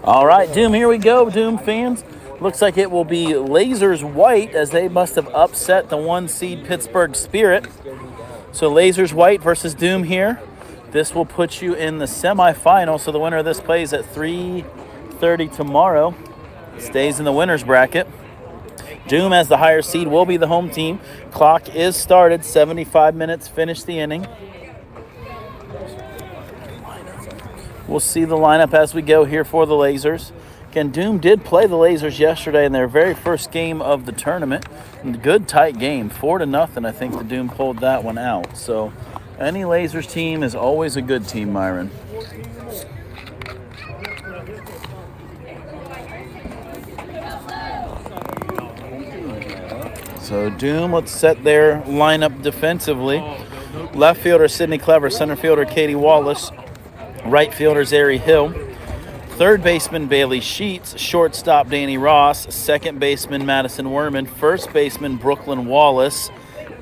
All right, Doom, here we go, Doom fans. Looks like it will be Lasers White as they must have upset the 1-seed Pittsburgh Spirit. So Lasers White versus Doom here. This will put you in the semifinal. So the winner of this plays at 3:30 tomorrow. Stays in the winner's bracket. Doom, as the higher seed, will be the home team. Clock is started. 75 minutes. Finish the inning. We'll see the lineup as we go here for the Lasers. Again, Doom did play the Lasers yesterday in their very first game of the tournament. Good tight game, 4-0. I think the Doom pulled that one out. So any Lasers team is always a good team, Myron. So Doom, let's set their lineup defensively. Left fielder Sidney Clever, center fielder Katie Wallace, right fielder Zary Hill, third baseman Bailey Sheets, shortstop Danny Ross, second baseman Madison Werman, first baseman Brooklyn Wallace,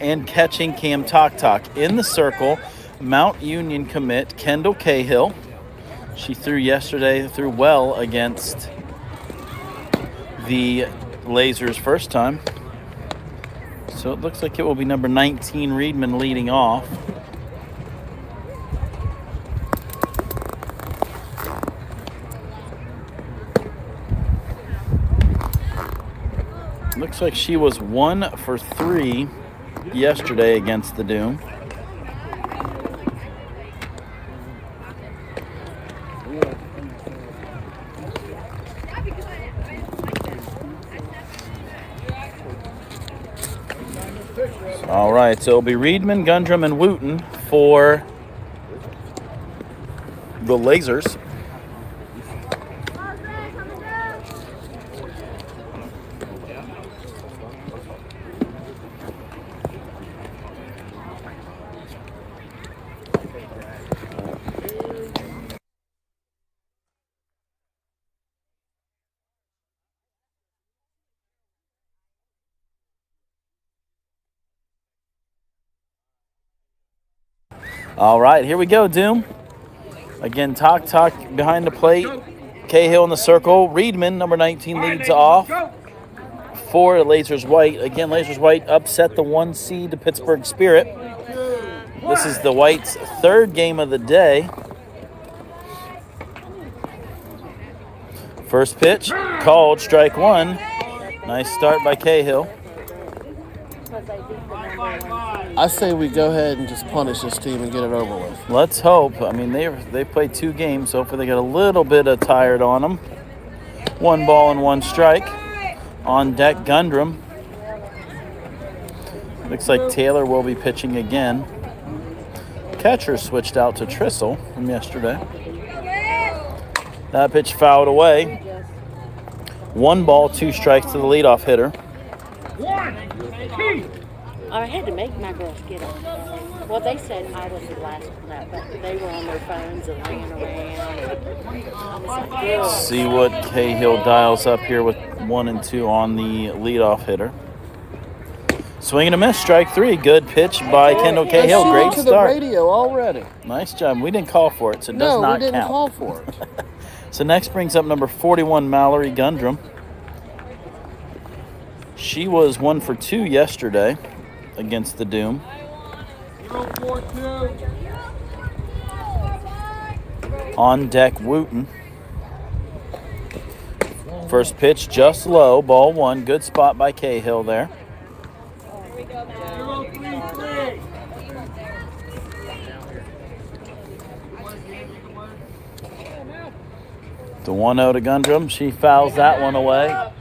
and catching Cam Tok. In the circle, Mount Union commit Kendall Cahill. She threw yesterday, threw well against the Lasers first time. So it looks like it will be number 19, Reedman, leading off. Looks like she was 1 for 3 yesterday against the Doom. All right, so it'll be Reedman, Gundrum, and Wooten for the Lasers. All right, here we go, Doom. Again, Tok behind the plate. Cahill in the circle. Reedman, number 19, leads off for Lasers White. Again, Lasers White upset the 1-seed to Pittsburgh Spirit. This is the Whites' third game of the day. First pitch, called, strike one. Nice start by Cahill. I say we go ahead and just punish this team and get it over with. Let's hope. I mean, they played 2 games, so hopefully they got a little bit of tired on them. 1 ball and 1 strike. On deck, Gundrum. Looks like Taylor will be pitching again. Catcher switched out to Trissel from yesterday. That pitch fouled away. 1 ball, 2 strikes to the leadoff hitter. I had to make my girls get them. Well, they said I was the last one up, but they were on their phones and laying around. I was like, girl. See what Cahill dials up here with 1 and 2 on the leadoff hitter. Swing and a miss, strike 3. Good pitch by Kendall Cahill. Great to start. The radio already. Nice job. We didn't call for it, so it does not count. No, we didn't call for it. So next brings up number 41, Mallory Gundrum. She was 1 for 2 yesterday against the Doom. On deck, Wooten. First pitch just low, ball 1. Good spot by Cahill there. The 1-0 to Gundrum. She fouls that one away.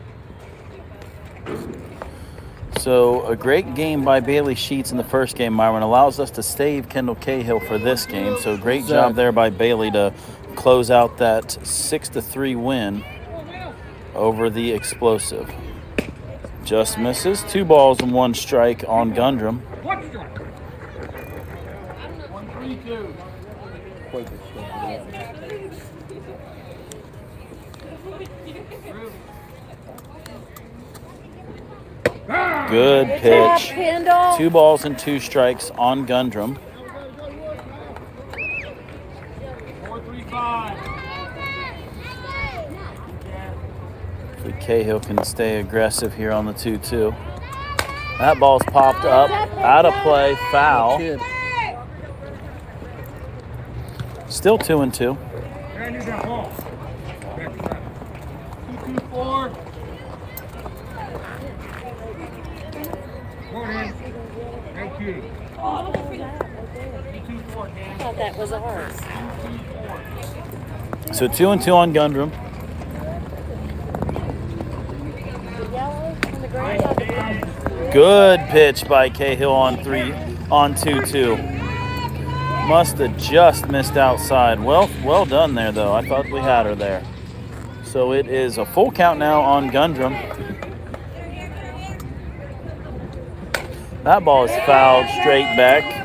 So a great game by Bailey Sheets in the first game, Myron, allows us to save Kendall Cahill for this game. So great job there by Bailey to close out that 6-3 win over the Explosive. Just misses. 2 balls and 1 strike on Gundrum. Good pitch. 2 balls and 2 strikes on Gundrum. Hopefully Cahill can stay aggressive here on the 2-2. That ball's popped up, out of play, foul. Kid. Still 2-2. 2-4. Thank you. I thought that was ours. So 2-2 on Gundrum. The yellow and the gray on the blue. Good pitch by Cahill on 2-2. Must have just missed outside. Well done there, though. I thought we had her there. So it is a full count now on Gundrum. That ball is fouled straight back.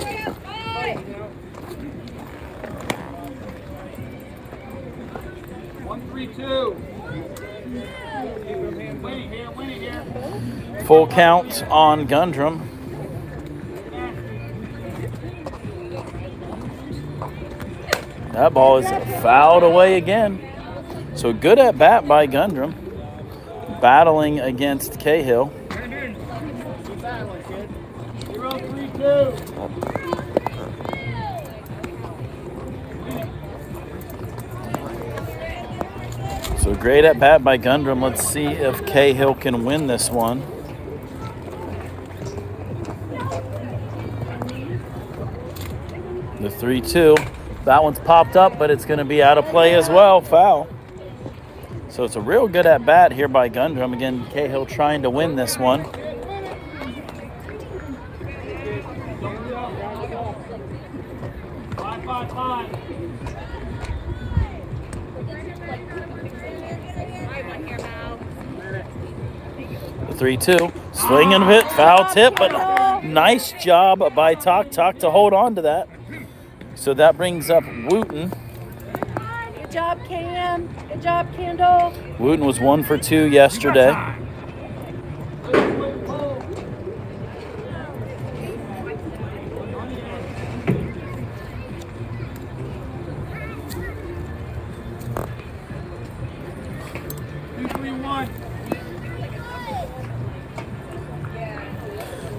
Full count on Gundrum. That ball is fouled away again. So good at bat by Gundrum. Battling against Cahill. So great at bat by Gundrum. Let's see if Cahill can win this one. The 3-2. That one's popped up, but it's going to be out of play as well. Foul. So it's a real good at bat here by Gundrum. Again, Cahill trying to win this one. The 3-2. Swing and a hit. Foul tip, but nice job by Talk to hold on to that. So that brings up Wooten. Good job, Cam. Good job, Kendall. Wooten was 1 for 2 yesterday.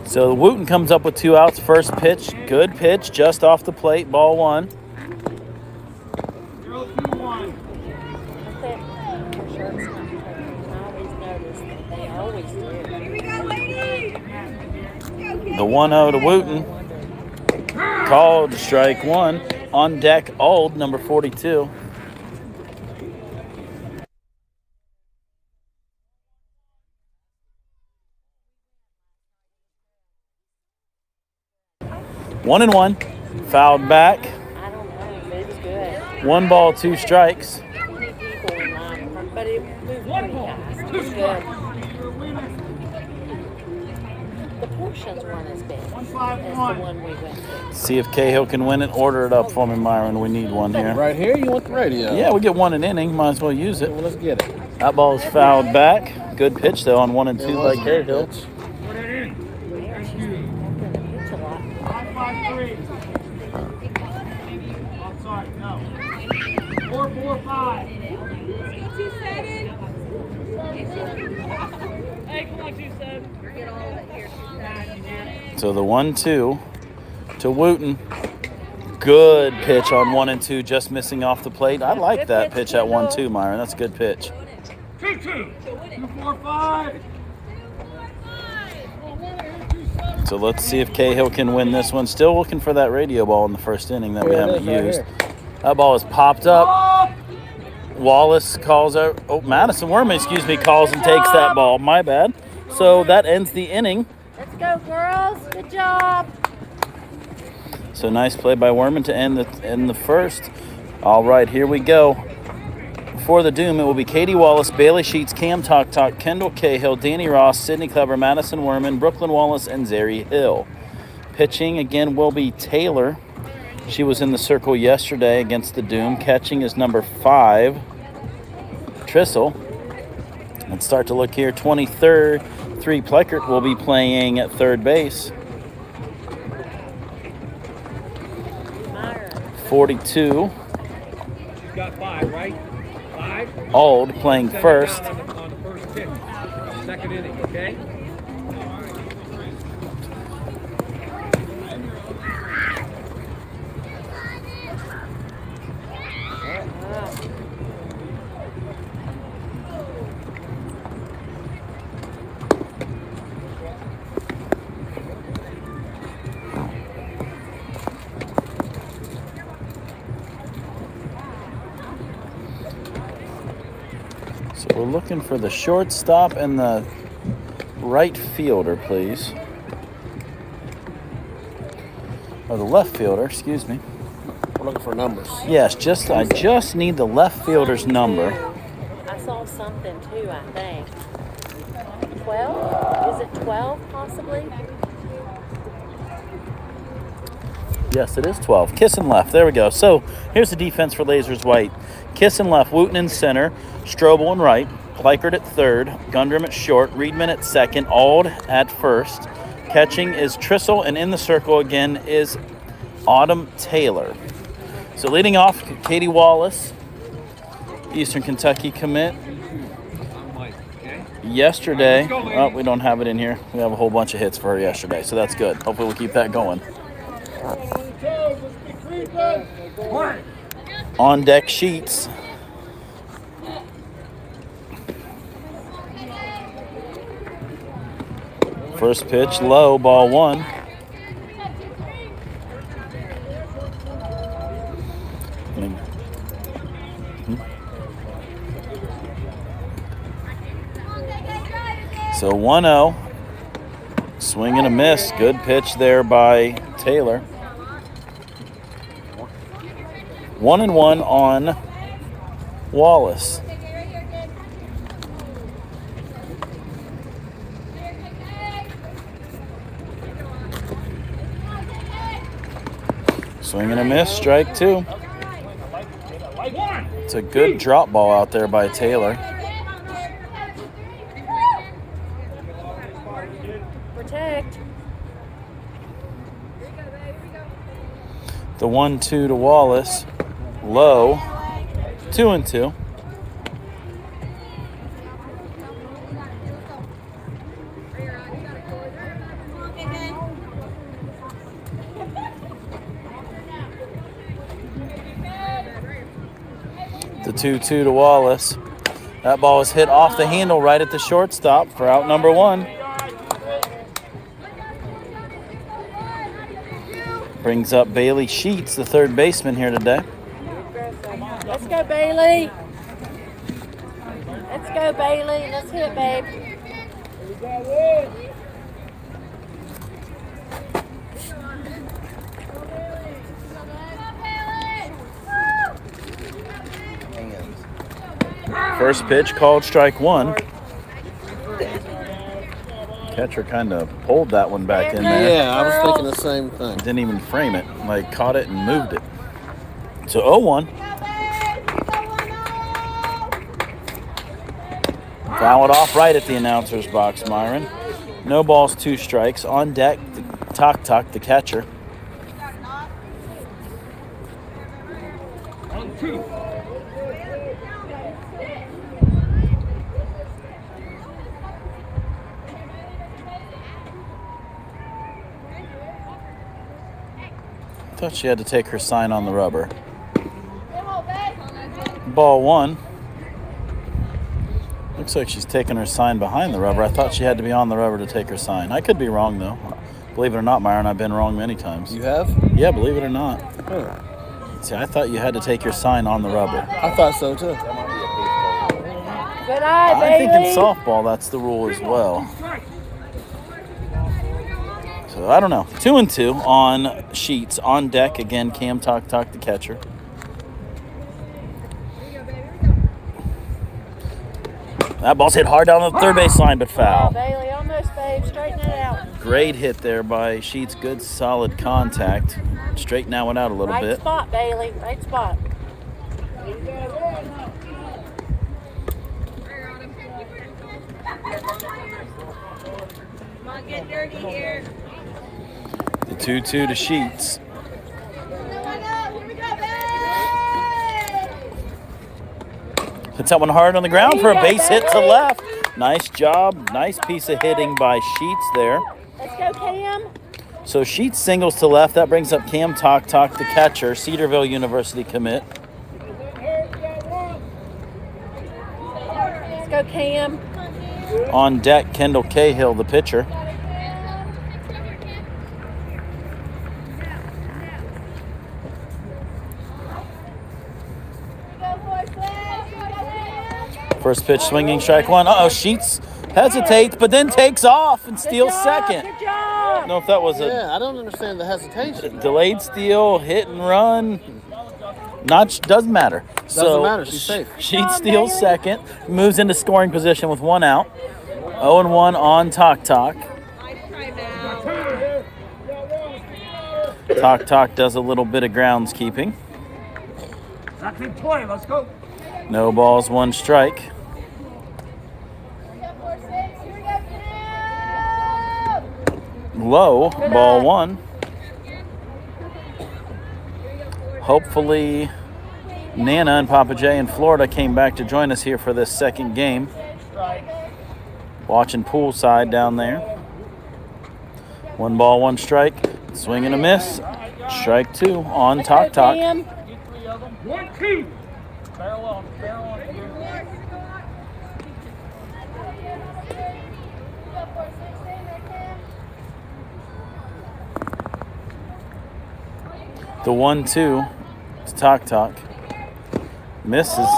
So Wooten comes up with 2 outs. First pitch, good pitch, just off the plate, ball 1. 0-2-1. The 1-0 to Wooten. Called strike 1. On deck, Old, number 42. One and one, fouled back. I don't know. It was good. 1 ball, 2 strikes. People in line, but it moved pretty fast. It was good. The portions weren't as big as the one we went to. See if Cahill can win it. Order it up for me, Myron. We need one here. Right here, you want the radio? Yeah, we get 1 an inning. Might as well use it. Well, let's get it. That ball is fouled back. Good pitch, though, on 1 and 2 by Cahill. Put it in. It's a lot. 5-5-3. Outside, no. 4-4-5. Hey, come on, 2-7. So the 1-2 to Wooten. Good pitch on 1 and 2, just missing off the plate. I like that pitch at 1-2, Myron. That's a good pitch. 2-2. 2-4-5. So let's see if Cahill can win this one. Still looking for that radio ball in the first inning that we haven't used. That ball is popped up. Wallace calls out. Oh, Madison Worman, calls and takes that ball. My bad. So that ends the inning. Let's go, girls. Good job. So nice play by Worman to end the first. All right, here we go. For the Doom, it will be Katie Wallace, Bailey Sheets, Cam Talk, Kendall Cahill, Danny Ross, Sydney Clever, Madison Worman, Brooklyn Wallace, and Zeri Hill. Pitching again will be Taylor. She was in the circle yesterday against the Doom. Catching is number 5, Trissel. Let's start to look here. 23rd, 3 Pleckert will be playing at third base. 42. She's got 5, right? 5. Old playing first. On the first second inning, okay? So we're looking for the shortstop and the right fielder, please. Or the left fielder, excuse me. We're looking for numbers. Yes, I just need the left fielder's number. I saw something too, I think. 12? Is it 12 possibly? Yes, it is 12. Kiss and left. There we go. So here's the defense for Lasers White. Kiss and left, Wooten in center, Strobel in right, Kleichert at third, Gundram at short, Reedman at second, Ald at first. Catching is Trissel, and in the circle again is Autumn Taylor. So leading off, Katie Wallace, Eastern Kentucky commit. Yesterday, oh, we don't have it in here. We have a whole bunch of hits for her yesterday, so that's good. Hopefully we'll keep that going. On deck sheets. First pitch low, ball one. So 1-0. Swing and a miss. Good pitch there by Taylor. 1-1 on Wallace. Swing and a miss, strike two. It's a good drop ball out there by Taylor. Protect. The 1-2 to Wallace. Low. 2-2. The 2-2 to Wallace. That ball was hit off the handle right at the shortstop for out number one. Brings up Bailey Sheets, the third baseman here today. Let's go, Bailey. Let's go, Bailey. Let's hit, babe. First pitch called strike one. Catcher kind of pulled that one back in there. Yeah, I was thinking the same thing. Didn't even frame it. Like, caught it and moved it. So 0-1. Foul it off right at the announcer's box, Myron. No balls, 2 strikes. On deck, Tok, the catcher. On two. Thought she had to take her sign on the rubber. Ball one. Looks like she's taking her sign behind the rubber. I thought she had to be on the rubber to take her sign. I could be wrong, though. Believe it or not, Myron, I've been wrong many times. You have? Yeah, believe it or not. Huh. See, I thought you had to take your sign on the rubber. I thought so, too. Good eye, I Bailey. think in softball, that's the rule as well. So, I don't know. 2-2 on Sheets. On deck, again, Cam Tok, the catcher. That ball's hit hard down the third base line, but foul. Bailey, almost, babe. Straighten it out. Great hit there by Sheets. Good, solid contact. Straighten that one out a little Right bit. spot, Bailey. Right spot. Come on, get dirty here. The 2-2 to Sheets. Hits that one hard on the ground for a base hit to left. Nice job. Nice piece of hitting by Sheets there. Let's go, Cam. So Sheets singles to left. That brings up Cam Talk, the catcher, Cedarville University commit. Let's go, Cam. On deck, Kendall Cahill, the pitcher. First pitch, swinging, strike one. Uh-oh, Sheets hesitates, but then takes off and steals second. Good job. I don't know if that was a Yeah, I don't understand the hesitation. delayed steal, hit and run. Doesn't matter. Doesn't matter. She's safe. Sheets steals second, moves into scoring position with 1 out. 0-1 on Talk. Talk does a little bit of groundskeeping. That's in play. Let's go. No balls, 1 strike. Low, ball 1. Hopefully, Nana and Papa J in Florida came back to join us here for this second game. Watching poolside down there. 1 ball, 1 strike. Swing and a miss. Strike 2 on Talk. Cam. 1-2. Barrel on here. The 1-2 to Talk. Misses.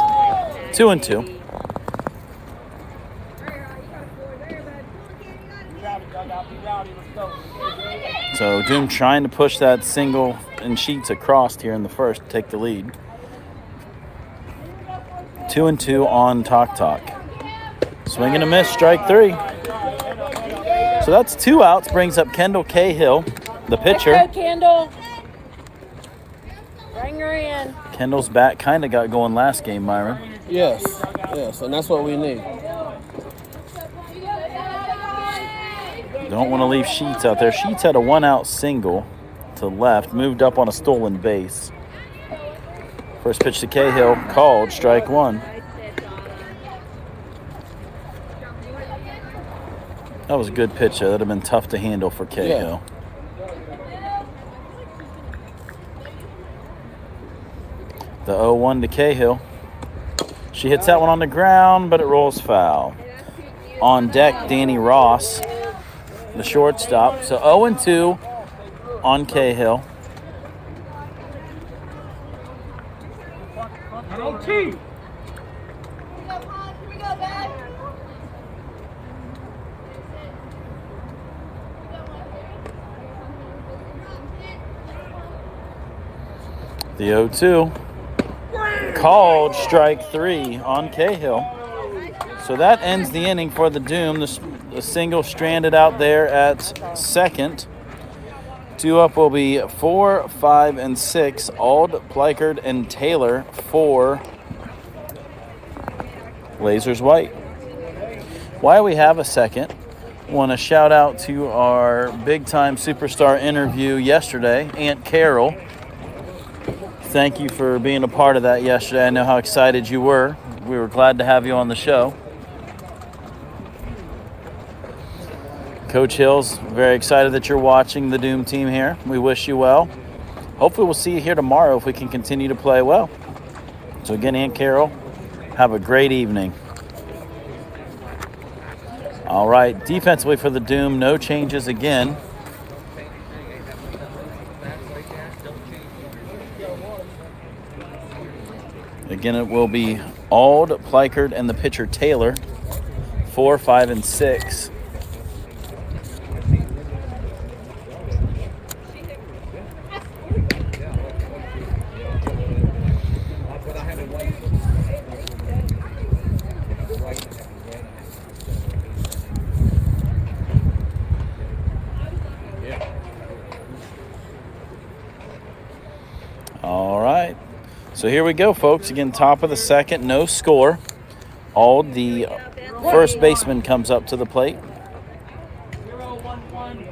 2-2. So Doom trying to push that single and Sheets across here in the first to take the lead. 2-2 on Talk. Swing and a miss, strike 3. So that's 2 outs, brings up Kendall Cahill, the pitcher. Let's go, Kendall. Bring her in. Kendall's bat kind of got going last game, Myron. Yes, and that's what we need. Don't want to leave Sheets out there. Sheets had a 1-out single to left, moved up on a stolen base. First pitch to Cahill, called, strike 1. That was a good pitch. That would have been tough to handle for Cahill. The 0-1 to Cahill. She hits that one on the ground, but it rolls foul. On deck, Danny Ross, the shortstop. So 0-2 on Cahill. 0-2. The 0-2. Called, strike 3 on Cahill. So that ends the inning for the Doom. The single stranded out there at second. 2 up will be 4, 5, and 6. Ald, Plikard, and Taylor for Lasers White. While we have a second, want to shout out to our big-time superstar interview yesterday, Aunt Carol. Thank you for being a part of that yesterday. I know how excited you were. We were glad to have you on the show. Coach Hills, very excited that you're watching the Doom team here. We wish you well. Hopefully we'll see you here tomorrow if we can continue to play well. So again, Aunt Carol, have a great evening. All right, defensively for the Doom, no changes again. Again, it will be Ald, Plikard, and the pitcher Taylor, 4, 5, and 6. All right. So here we go, folks. Again, top of the second, no score. Ald, the first baseman, comes up to the plate. 0-1-1.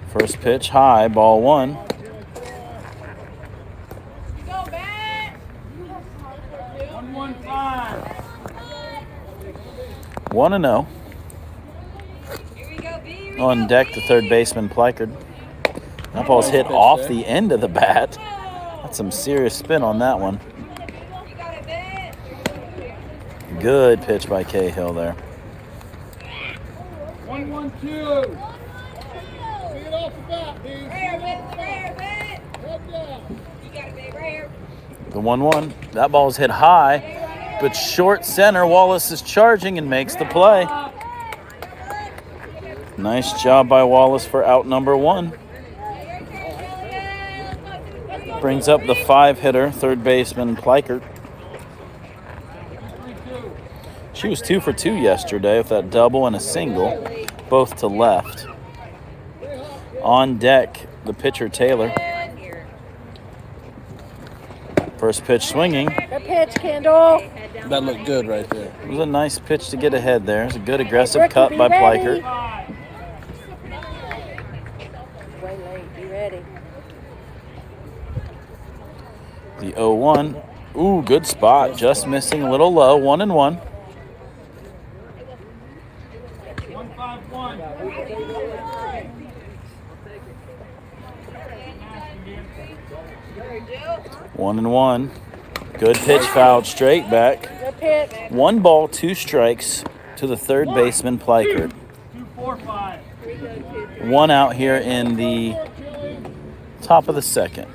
First pitch, high, ball 1. 1-0. On deck, the third baseman, Plikard. That ball's hit off the end of the bat. That's some serious spin on that one. Good pitch by Cahill there. 1-1-2. The 1-1. That ball's hit high, but short center. Wallace is charging and makes the play. Nice job by Wallace for out number 1. Brings up the 5-hitter, third baseman, Plikard. She was 2 for 2 yesterday with that double and a single, both to left. On deck, the pitcher, Taylor. First pitch swinging. Good pitch, Kendall. That looked good right there. It was a nice pitch to get ahead there. It was a good aggressive cut by Plikard. Way late. Be ready. The 0-1. Ooh, good spot. Just missing a little low. 1-1. 1-5-1. 1-1. Good pitch, fouled straight back. Good pitch. 1 ball, 2 strikes to the third baseman, Plikard. 2-4-5. 1 out here in the top of the second.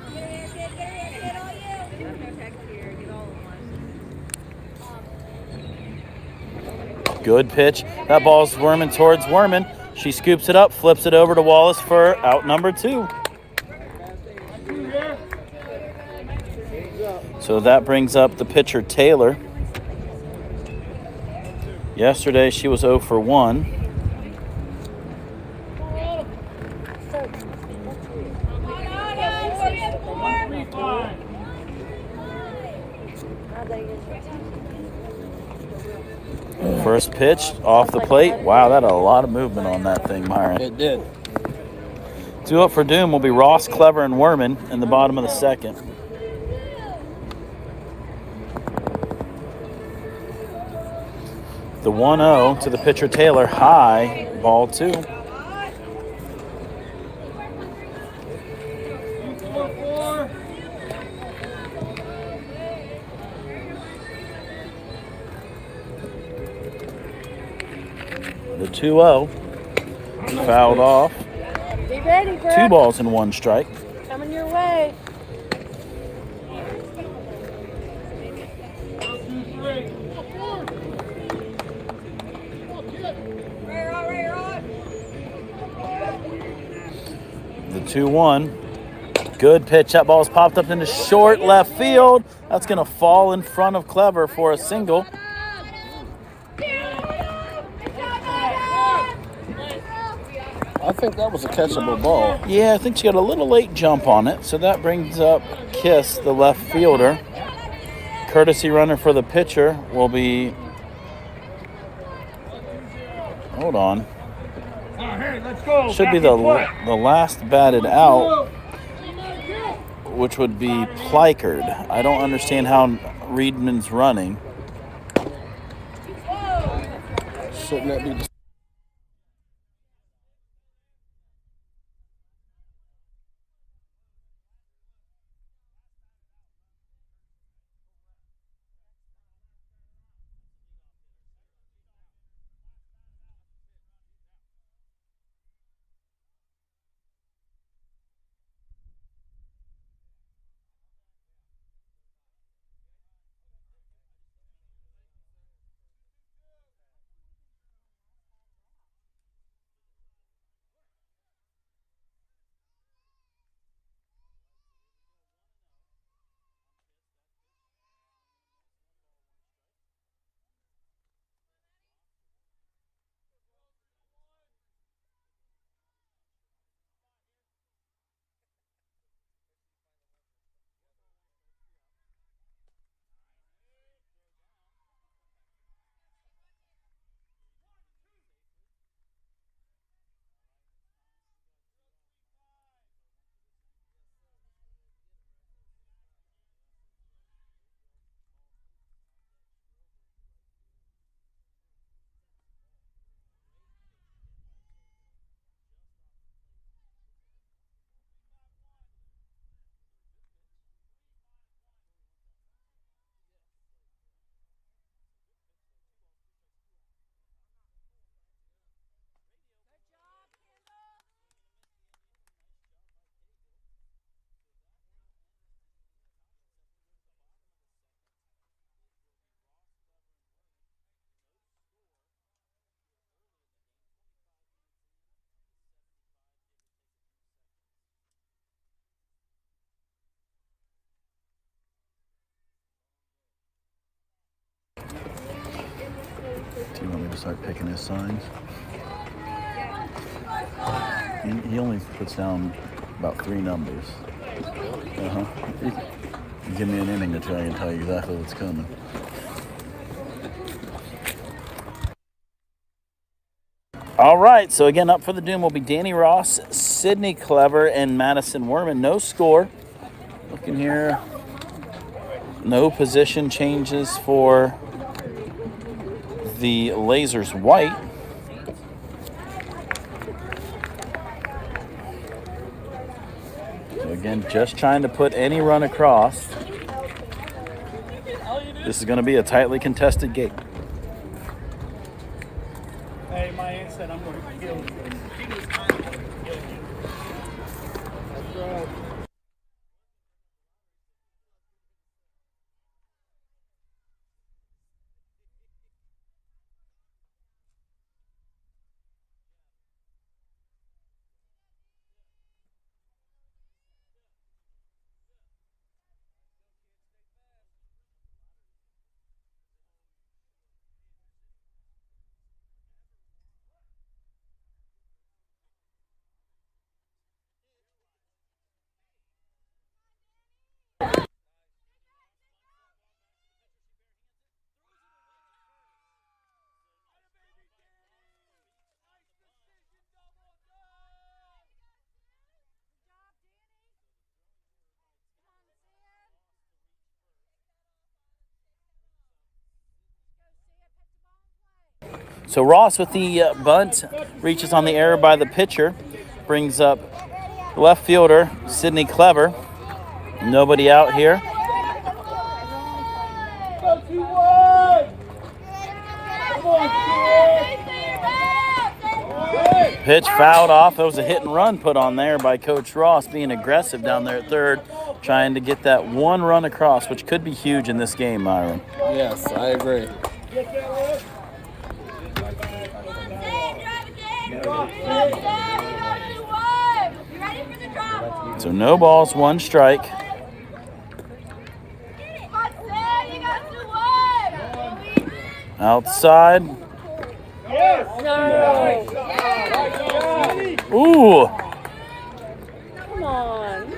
Good pitch. That ball's whirling towards Werman. She scoops it up, flips it over to Wallace for out number 2. So that brings up the pitcher, Taylor. Yesterday, she was 0 for 1. First pitch off the plate. Wow, that had a lot of movement on that thing, Myron. It did. 2 up for Doom will be Ross, Clever, and Werman in the bottom of the second. The 1-0 to the pitcher, Taylor. High, ball 2. 2-4-4. The 2-0 fouled off. Be ready, Brooke. 2 balls and 1 strike. Coming your way. 2-3. The 2-1. Good pitch. That ball's popped up into short left field. That's going to fall in front of Clever for a single. I think that was a catchable ball. Yeah, I think she got a little late jump on it. So that brings up Kiss, the left fielder. Courtesy runner for the pitcher will be... Hold on. Hey, let's go. Should be the last batted out, which would be Plikard. I don't understand how Reedman's running. Shouldn't that be the Do you want me to start picking his signs? He only puts down about 3 numbers. Uh-huh. You give me an inning to try and tell you exactly what's coming. All right, so again, up for the Doom will be Danny Ross, Sydney Clever, and Madison Werman. No score. Looking here. No position changes for the Lasers White. So again, just trying to put any run across. This is going to be a tightly contested game. Hey, my aunt said I'm going to kill you. That's right. So Ross with the bunt reaches on the error by the pitcher, brings up left fielder Sydney Clever. Nobody out here. Go 2-1! Come on, kid! Pitch fouled off. It was a hit and run put on there by Coach Ross, being aggressive down there at third, trying to get that one run across, which could be huge in this game, Myron. Yes, I agree. So no balls, 1 strike. Outside. No. Ooh. Come on.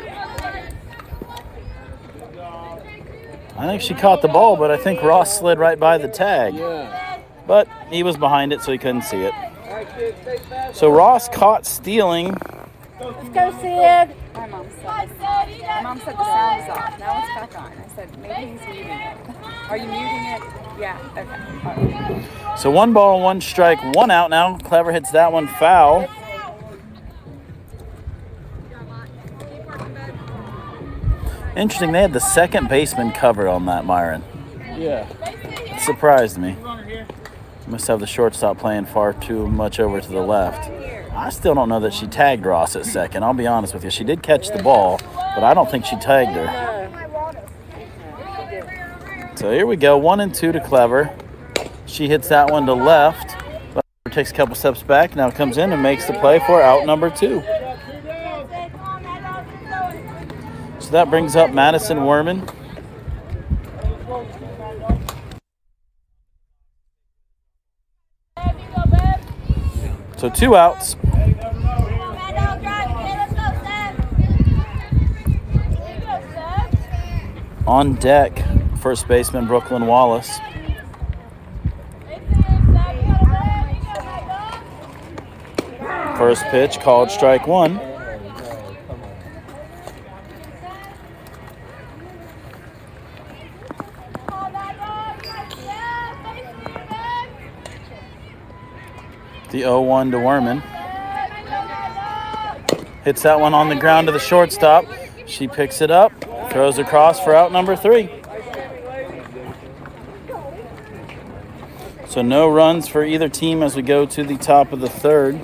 I think she caught the ball, but I think Ross slid right by the tag. Yeah. But he was behind it, so he couldn't see it. So Ross caught stealing. Let's go, Sid. My mom said the sound is off. Now it's back on. I said maybe he's muting it. Are you muting it? Yeah. Okay. All right. So 1 ball, 1 strike, 1 out now. Clever hits that one foul. Interesting, they had the second baseman covered on that, Myron. Yeah. It surprised me. Must have the shortstop playing far too much over to the left. I still don't know that she tagged Ross at second. I'll be honest with you. She did catch the ball, but I don't think she tagged her. So here we go, 1 and 2 to Clever. She hits that one to left. Clever takes a couple steps back, now comes in and makes the play for out number 2. So that brings up Madison Werman. So 2 outs. On deck, first baseman Brooklyn Wallace. First pitch called strike 1. The 0-1 to Werman. Hits that one on the ground to the shortstop. She picks it up, throws across for out number 3. So no runs for either team as we go to the top of the 3rd.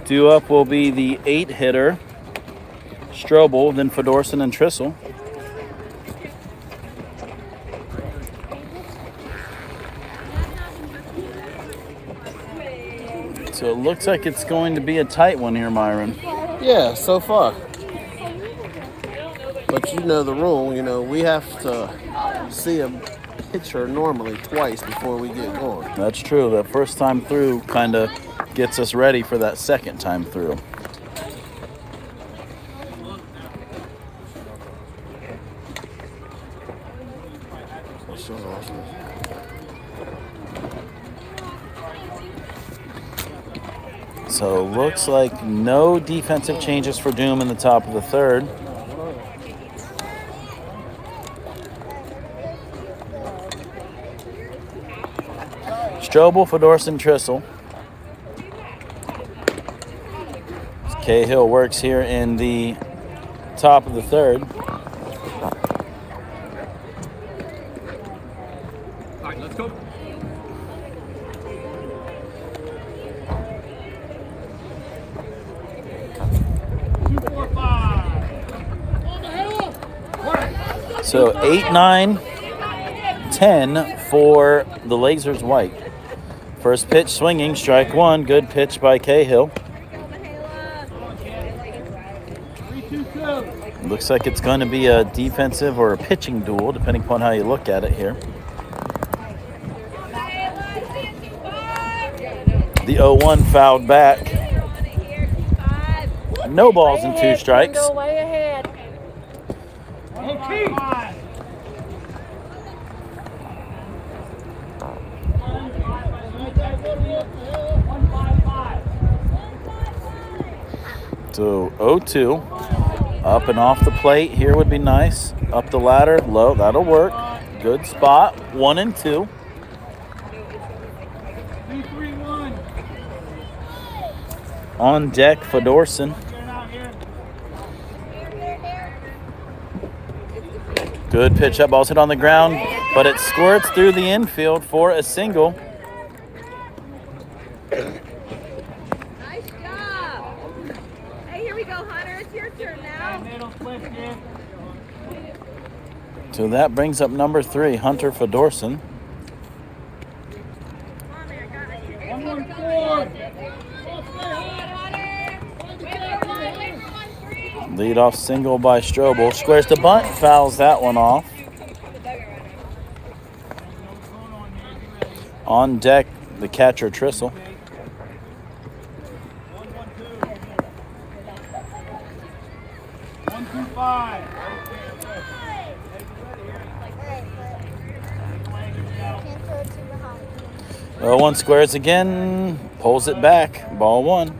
Due up will be the 8-hitter, Strobel, then Fedorsen and Trissel. So it looks like it's going to be a tight one here, Myron. Yeah, so far. But you know the rule, we have to see a pitch her normally twice before we get going. That's true. That first time through kind of gets us ready for that second time through. So looks like no defensive changes for Doom in the top of the third. Strobel, Fedorsen, Trissel. Cahill works here in the top of the third. All right, let's go. So 8, 9, 10 for the Lasers White. First pitch swinging, strike one. Good pitch by Cahill. Looks like it's going to be a defensive or a pitching duel, depending upon how you look at it here. The 0-1 fouled back. No balls and 2 strikes. Go way ahead. So 0-2. Up and off the plate here would be nice. Up the ladder, low, that'll work. Good spot, 1 and 2. 3-3-1. On deck, Fedorsen. Good pitch up, ball's hit on the ground, but it squirts through the infield for a single. Nice job. Hey, here we go, Hunter. It's your turn now. So that brings up number 3, Hunter Fedorsen. 1-1-4. Leadoff single by Strobel. Squares the bunt, fouls that one off. On deck, the catcher Trissel. 1-2-5. 0-1 squares again, pulls it back, ball 1.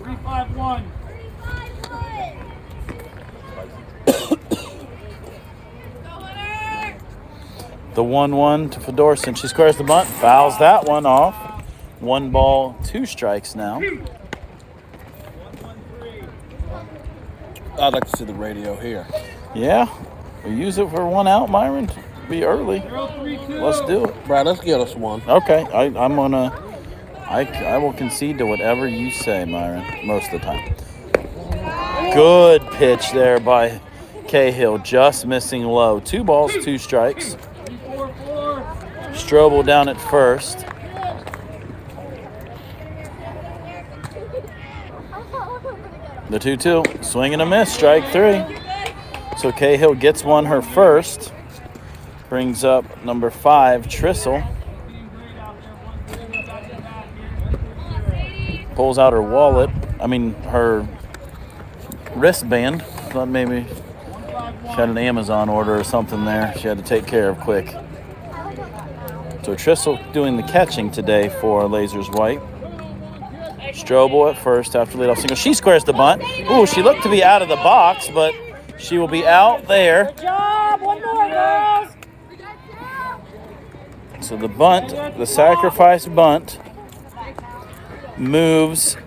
3-5-1. The 1-1 to Fedorsen. She squares the bunt, fouls that one off. 1 ball, 2 strikes now. I'd like to see the radio here. Yeah, we use it for 1 out, Myron. Be early. 0-3-2. Let's do it. Brad, let's get us one. Okay, I will concede to whatever you say, Myron, most of the time. Good pitch there by Cahill, just missing low. 2 balls, 2 strikes. 3-4-4. Strobel down at first. The 2-2, swing and a miss, strike 3. So Cahill gets one, her first. Brings up number 5, Trissel. Pulls out her wallet. Her wristband. Thought maybe she had an Amazon order or something there she had to take care of quick. So Trissel doing the catching today for Lasers White. Strobel at first after leadoff single. She squares the bunt. Ooh, she looked to be out of the box, but she will be out there. Good job. 1 more, girls. So the bunt, the sacrifice bunt, moves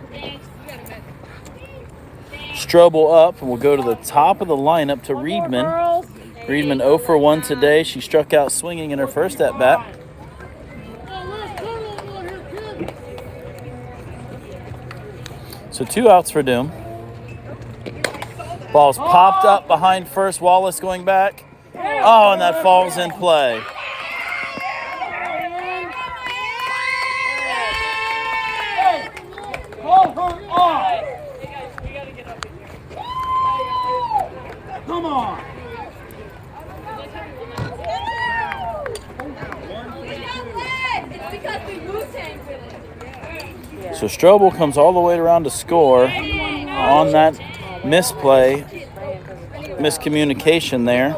Strobel up and will go to the top of the lineup to Reedman. Reedman 0 for 1 today. She struck out swinging in her first at bat. So 2 outs for Doom. Ball's popped up behind first. Wallace going back. Oh, and that falls in play. Call her off. So Strobel comes all the way around to score on that misplay, miscommunication there.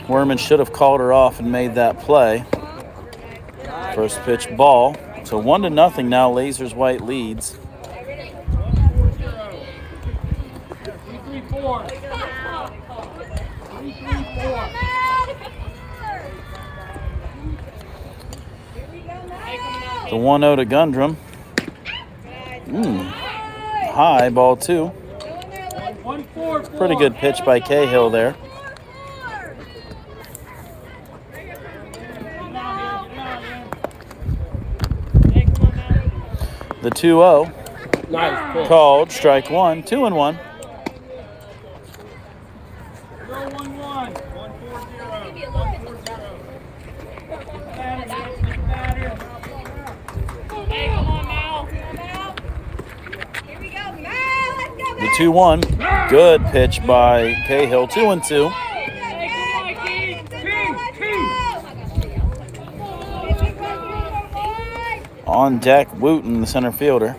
Werman should have called her off and made that play. First pitch ball. So 1-0 now. Lasers White leads. 3-3-4. 3-3-4. The 1-0 to Gundrum. High, ball 2. 1-4-4. Pretty good pitch by Cahill there. The 2-0 called, strike 1, 2-1. 0-1-1. 1-4-0. The 2-1, good pitch by Cahill, 2-2. On deck, Wooten, the center fielder.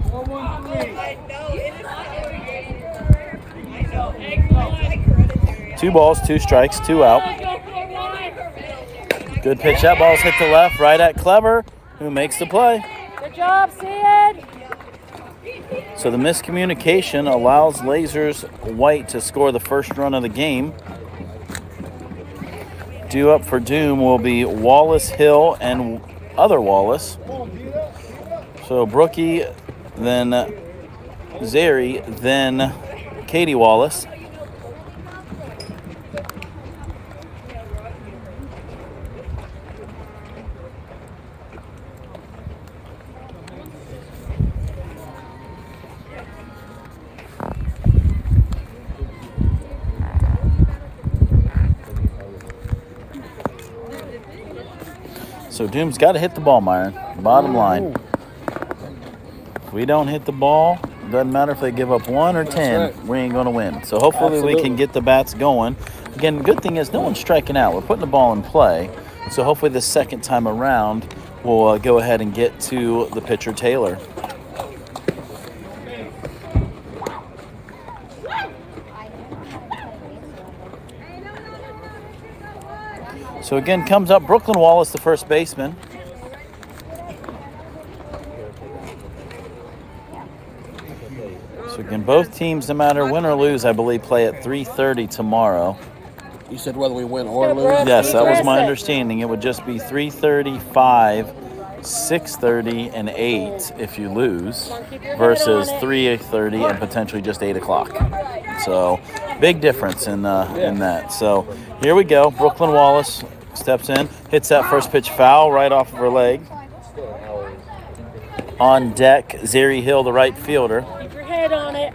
4-1-3. 2 balls, 2 strikes, 2 out. Good pitch. That ball's hit to left, right at Clever, who makes the play. Good job, Sid. So the miscommunication allows Lasers White to score the first run of the game. Due up for Doom will be Wallace Hill and other Wallace. So Brookie, then Zeri, then Katie Wallace. So Doom's got to hit the ball, Myron. Bottom line. If we don't hit the ball, it doesn't matter if they give up 1 or 10, right. we ain't going to win. So hopefully we can get the bats going. Again, the good thing is no one's striking out. We're putting the ball in play. So hopefully the second time around, we'll go ahead and get to the pitcher, Taylor. So again, comes up Brooklyn Wallace, the first baseman. So again, both teams, no matter win or lose, I believe, play at 3:30 tomorrow. You said whether we win or lose? Yes, that was my understanding. It would just be 3:30, 5, 6:30, and 8 if you lose, versus 3:30 and potentially just 8 o'clock. So big difference in that. So here we go. Brooklyn Wallace steps in, hits that first pitch foul right off of her leg. On deck, Zeri Hill, the right fielder. Keep your head on it.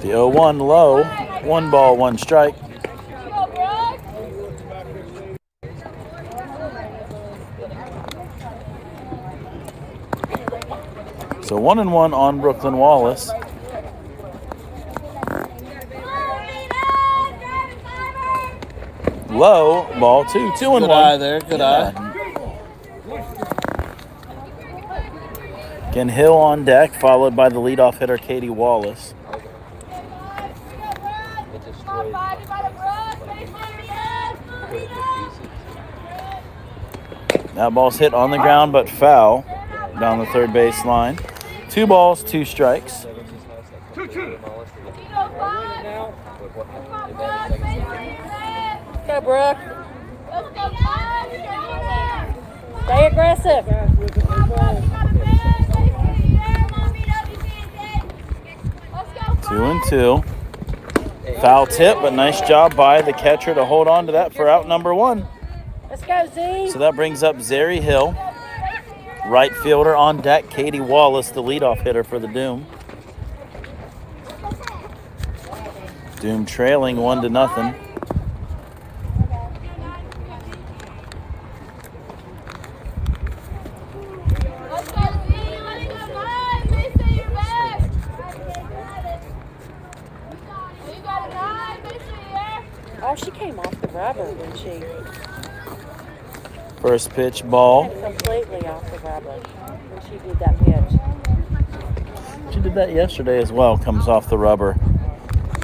The 0-1 low, 1 ball, 1 strike. So 1-1 on Brooklyn Wallace. Low, ball 2, 2-1. Good eye there, good eye. Again, Hill on deck, followed by the leadoff hitter, Katie Wallace. That ball's hit on the ground, but foul down the third base line. 2 balls, 2 strikes. Go, Brooke. Stay aggressive. 2-2. Foul tip, but nice job by the catcher to hold on to that for out number 1. Let's go, Z. So that brings up Zeri Hill. Right fielder on deck, Katie Wallace, the leadoff hitter for the Doom. Doom trailing 1-0. rubber when she First pitch, ball. completely off the rubber when she did that pitch. She did that yesterday as well. Comes off the rubber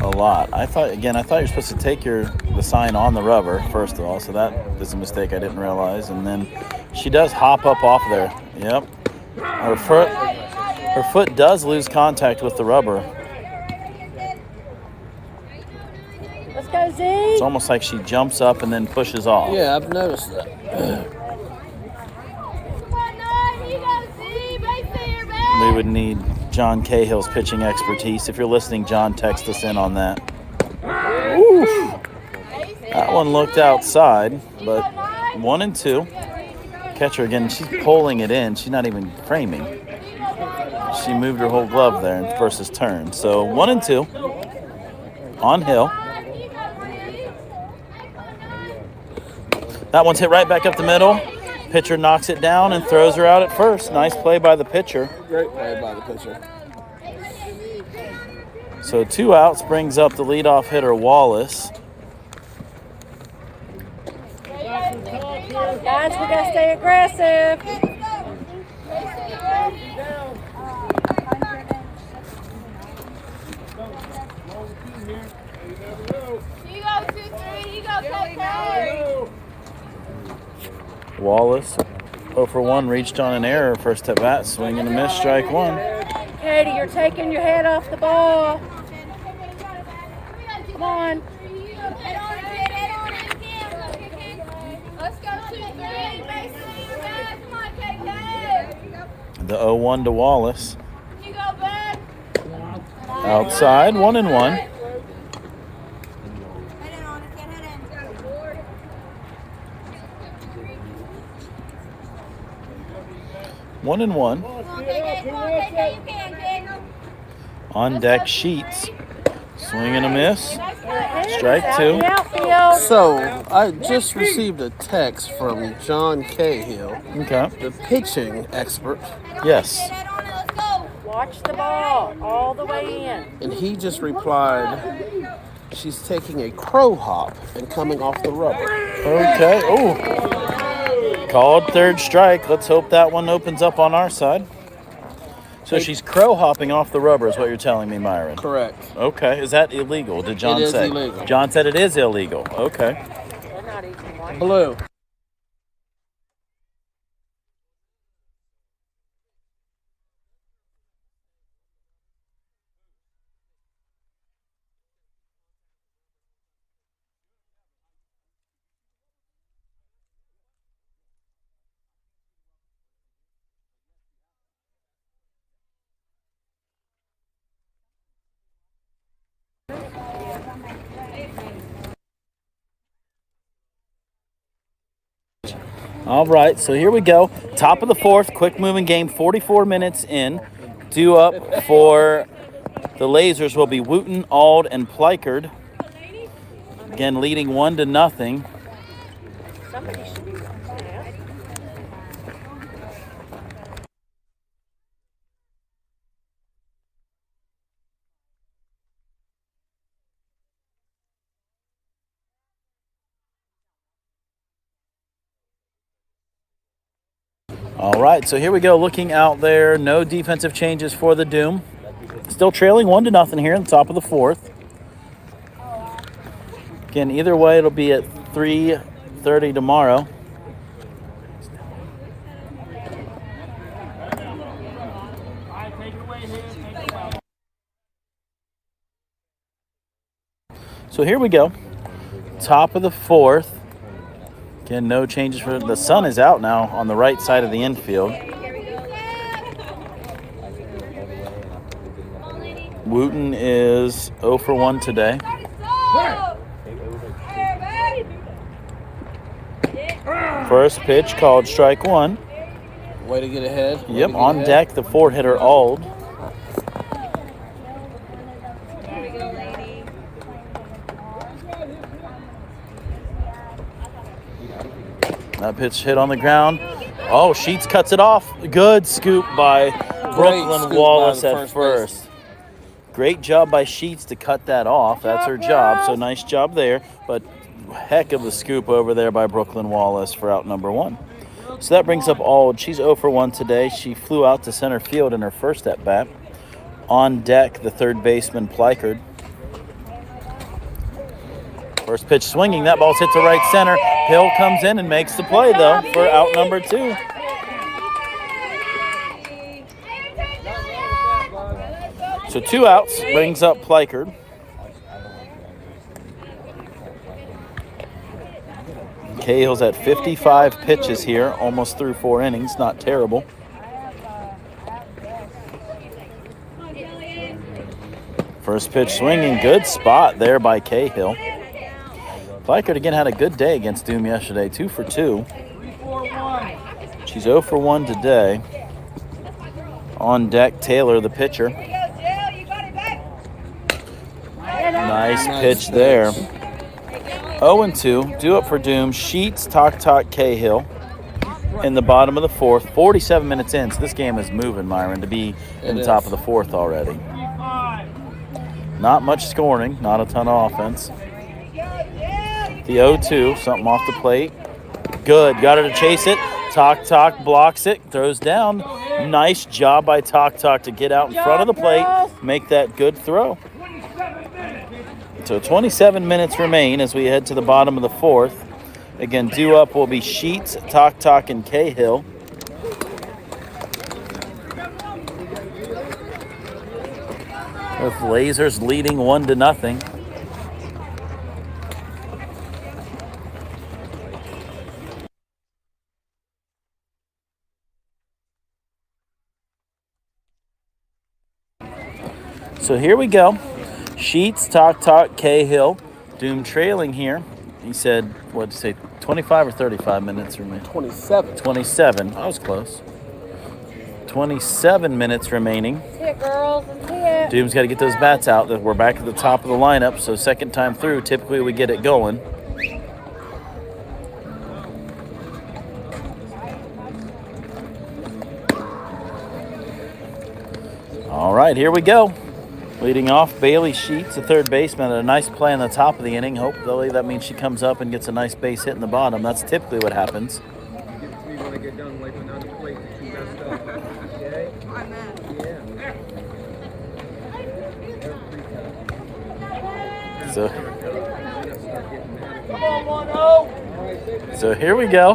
a lot. I thought you're supposed to take the sign on the rubber first of all. So that is a mistake I didn't realize. And then she does hop up off there. Yep. Her foot does lose contact with the rubber. Let's go, Z. It's almost like she jumps up and then pushes off. Yeah, I've noticed that. We would need John Cahill's pitching expertise. If you're listening, John, text us in on that. Oof. That one looked outside, but 1-2. Catcher again, she's pulling it in. She's not even framing. She moved her whole glove there versus turn. So 1-2 on Hill. That one's hit right back up the middle. Pitcher knocks it down and throws her out at first. Nice play by the pitcher. Great play by the pitcher. So 2 outs brings up the leadoff hitter, Wallace. Guys, we got to stay aggressive. Wallace, 0 for 1, reached on an error. First at bat, swing and a miss, strike 1. Katie, you're taking your head off the ball. Come on. Let's go 2-3. Come on, KK. The 0-1 to Wallace. You go back. Outside, 1-1. 1-1. On deck, Sheets. Swing and a miss. Strike 2. So, I just received a text from John Cahill, Okay. the pitching expert, Yes. Watch the ball all the way in. and he just replied, she's taking a crow hop and coming off the rubber. Okay. Oh. Called third strike. Let's hope that one opens up on our side. So she's crow hopping off the rubber is what you're telling me, Myron. Correct. Okay. Is that illegal? Did John It is say? illegal. John said it is illegal. Okay. They're not even watching. Blue. All right, so here we go. Top of the 4th, quick moving game, 44 minutes in. Due up for the Lasers will be Wooten, Auld, and Plikard. Again, leading 1-0. Somebody should be watching that. All right, so here we go. Looking out there, no defensive changes for the Doom. Still trailing 1-0 here in the top of the 4th. Again, either way, it'll be at 3:30 tomorrow. So here we go. Top of the 4th. Again, no changes for the sun is out now on the right side of the infield. Wooten is 0 for 1 today. First pitch called strike 1. Way to get ahead. Way Yep, to get on ahead. deck, the 4-hitter Auld. That pitch hit on the ground. Oh, Sheets cuts it off. Good scoop by Brooklyn scoop Wallace by the at first first. Great job by Sheets to cut that off. That's her job. So nice job there. But heck of a scoop over there by Brooklyn Wallace for out number 1. So that brings up Ald. She's 0 for 1 today. She flew out to center field in her first at bat. On deck, the third baseman, Plikard. First pitch swinging. That ball's hit to right center. Hill comes in and makes the play, though, for out number 2. So 2 outs brings up Plikard. Cahill's at 55 pitches here, almost through 4 innings. Not terrible. First pitch swinging. Good spot there by Cahill. Plikard again had a good day against Doom yesterday. 2 for 2. She's 0 for 1 today. On deck, Taylor, the pitcher. Nice pitch there. 0-2. Due up for Doom. Sheets, Talk, Cahill. In the bottom of the 4th. 47 minutes in, so this game is moving, Myron, to be in the top of the 4th already. Not much scoring. Not a ton of offense. The 0-2. Something off the plate. Good. Got her to chase it. Talk blocks it. Throws down. Nice job by Talk to get out in front of the plate. Make that good throw. So 27 minutes remain as we head to the bottom of the 4th. Again, due up will be Sheets, Talk, and Cahill. With Lasers leading 1-0. So here we go. Sheets, Talk, Cahill. Doom trailing here. He said, what'd you say, 25 or 35 minutes remaining? 27. 27. I was close. 27 minutes remaining. Let's hit, girls. Let's hit. Doom's got to get those bats out. We're back at the top of the lineup, so second time through, typically we get it going. All right, here we go. Leading off, Bailey Sheets, the third baseman, a nice play on the top of the inning. Hopefully that means she comes up and gets a nice base hit in the bottom. That's typically what happens. So here we go.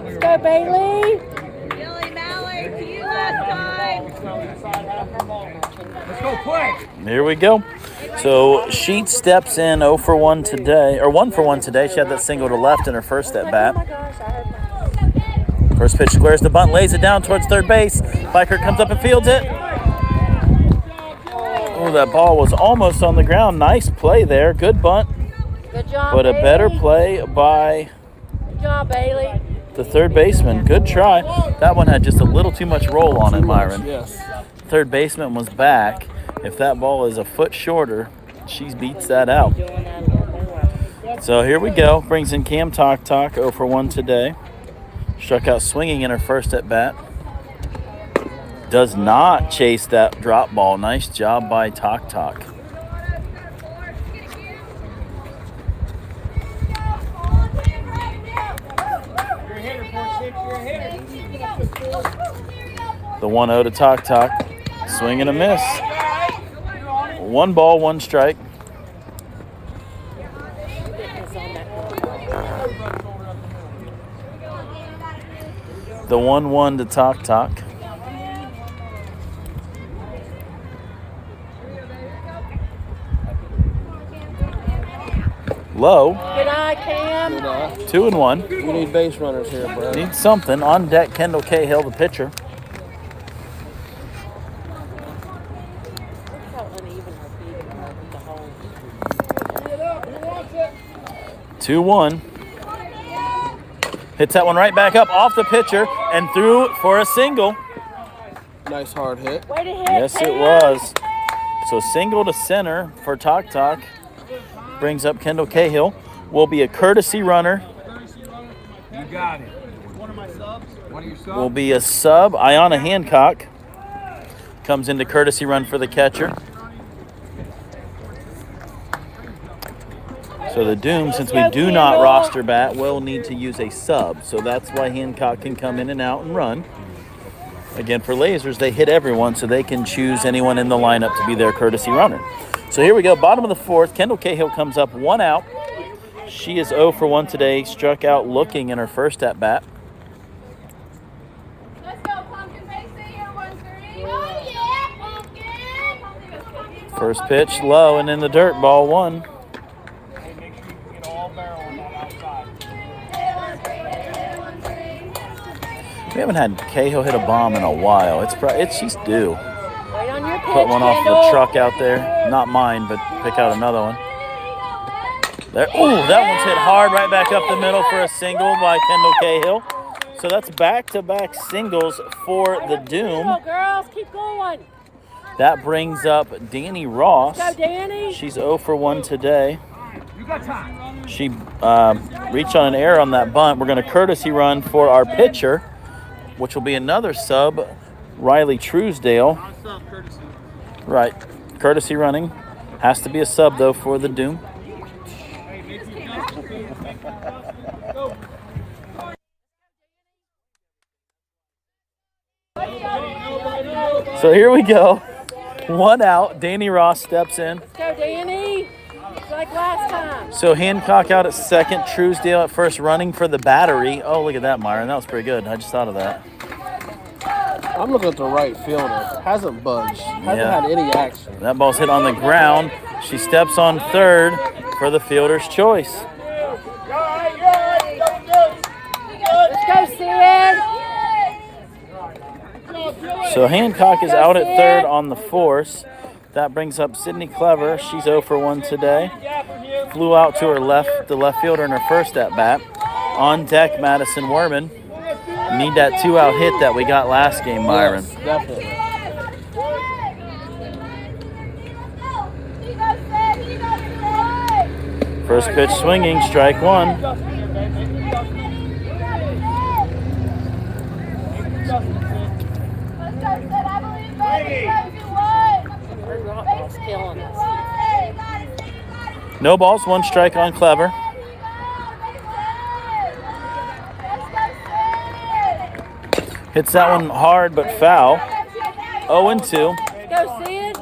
Let's go, Bailey. Let's go play. Here we go. So Sheets steps in 0 for 1 today, or 1 for 1 today. She had that single to left in her first at bat. Oh my gosh, I heard that. First pitch squares the bunt, lays it down towards third base. Plikard comes up and fields it. Oh, that ball was almost on the ground. Nice play there. Good bunt. Good job, But a Bailey. better play by Good job, Bailey. the third baseman. Good try. That one had just a little too much roll on it, Myron. Yes. Third baseman was back. If that ball is a foot shorter, she beats that out. Doing that a little more. So here we go. Brings in Cam Talk, 0 for 1 today. Struck out swinging in her first at bat. Does not chase that drop ball. Nice job by Talk. The 1-0 to Talk. Swing and a miss. 1 ball, 1 strike. The 1-1 to Talk. Low. Good eye, Cam. 2-1. We need base runners here, bro. Need something. On deck, Kendall Cahill, the pitcher. Look how uneven her feet are with the hole. 2-1. Hits that one right back up off the pitcher and through for a single. Nice hard hit. Way to hit, Yes, it Cam. was. So single to center for Talk. Brings up Kendall Cahill. Will be a courtesy runner. You got it. One of my subs? One of your subs? Will be a sub. Ayanna Hancock comes into courtesy run for the catcher. So the Doom, since we do not roster bat, will need to use a sub. So that's why Hancock can come in and out and run. Again, for Lasers, they hit everyone, so they can choose anyone in the lineup to be their courtesy runner. So here we go, bottom of the fourth. Kendall Cahill comes up, 1 out. She is 0 for 1 today, struck out looking in her first at bat. Let's go, Pumpkin Macy. Here, 1-3. Oh, yeah, Pumpkin. First pitch low and in the dirt, ball 1. Hey, make sure you get all barrel on that outside. We haven't had Cahill hit a bomb in a while. She's due. Wait on your pitch, Put one off Kendall. the truck out there. Not mine, but pick out another one. There. Ooh, that one's hit hard right back up the middle for a single by Kendall Cahill. So that's back-to-back singles for the Doom. Go, girls, keep going. That brings up Danny Ross. Go, Danny. She's 0 for 1 today. You got time. She reached on an error on that bunt. We're going to courtesy run for our pitcher, which will be another sub, Riley Truesdale. Right, courtesy running. Has to be a sub, though, for the Doom. So here we go. 1 out. Danny Ross steps in. Go, Danny. It's like last time. So Hancock out at second. Truesdale at first, running for the battery. Oh, look at that, Myron. That was pretty good. I just thought of that. I'm looking at the right fielder. Hasn't budged. Hasn't Yeah. had any action. That ball's hit on the ground. She steps on third for the fielder's choice. Let's go, Sid. So Hancock is out at third on the force. That brings up Sydney Clever. She's 0 for 1 today. Flew out to her left, the left fielder in her first at bat. On deck, Madison Werman. Need that 2-out hit that we got last game, Myron. Yes, definitely. First pitch swinging, strike 1. Rockball's killing us. No balls, 1 strike on Clever. Hits that one hard but foul. 0-2. Go, Sid.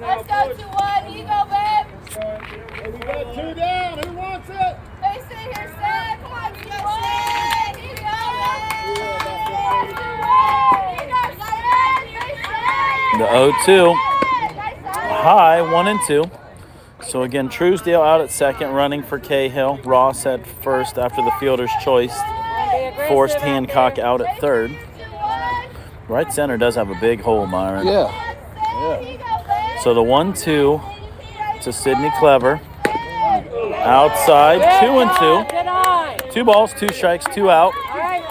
Let's go 2-1. You go, babe. We got 2 down. Who wants it? Macy, here, Sid. Come on, you go, Sid. You go, The 0-2. High, 1-2. So again, Truesdale out at second, running for Cahill. Ross at first after the fielder's choice. Forced Hancock out at third. Right center does have a big hole, Myron. Yeah. So the 1-2 to Sydney Clever. Outside, 2-2. Get on. 2 balls, 2 strikes, 2 out. All right.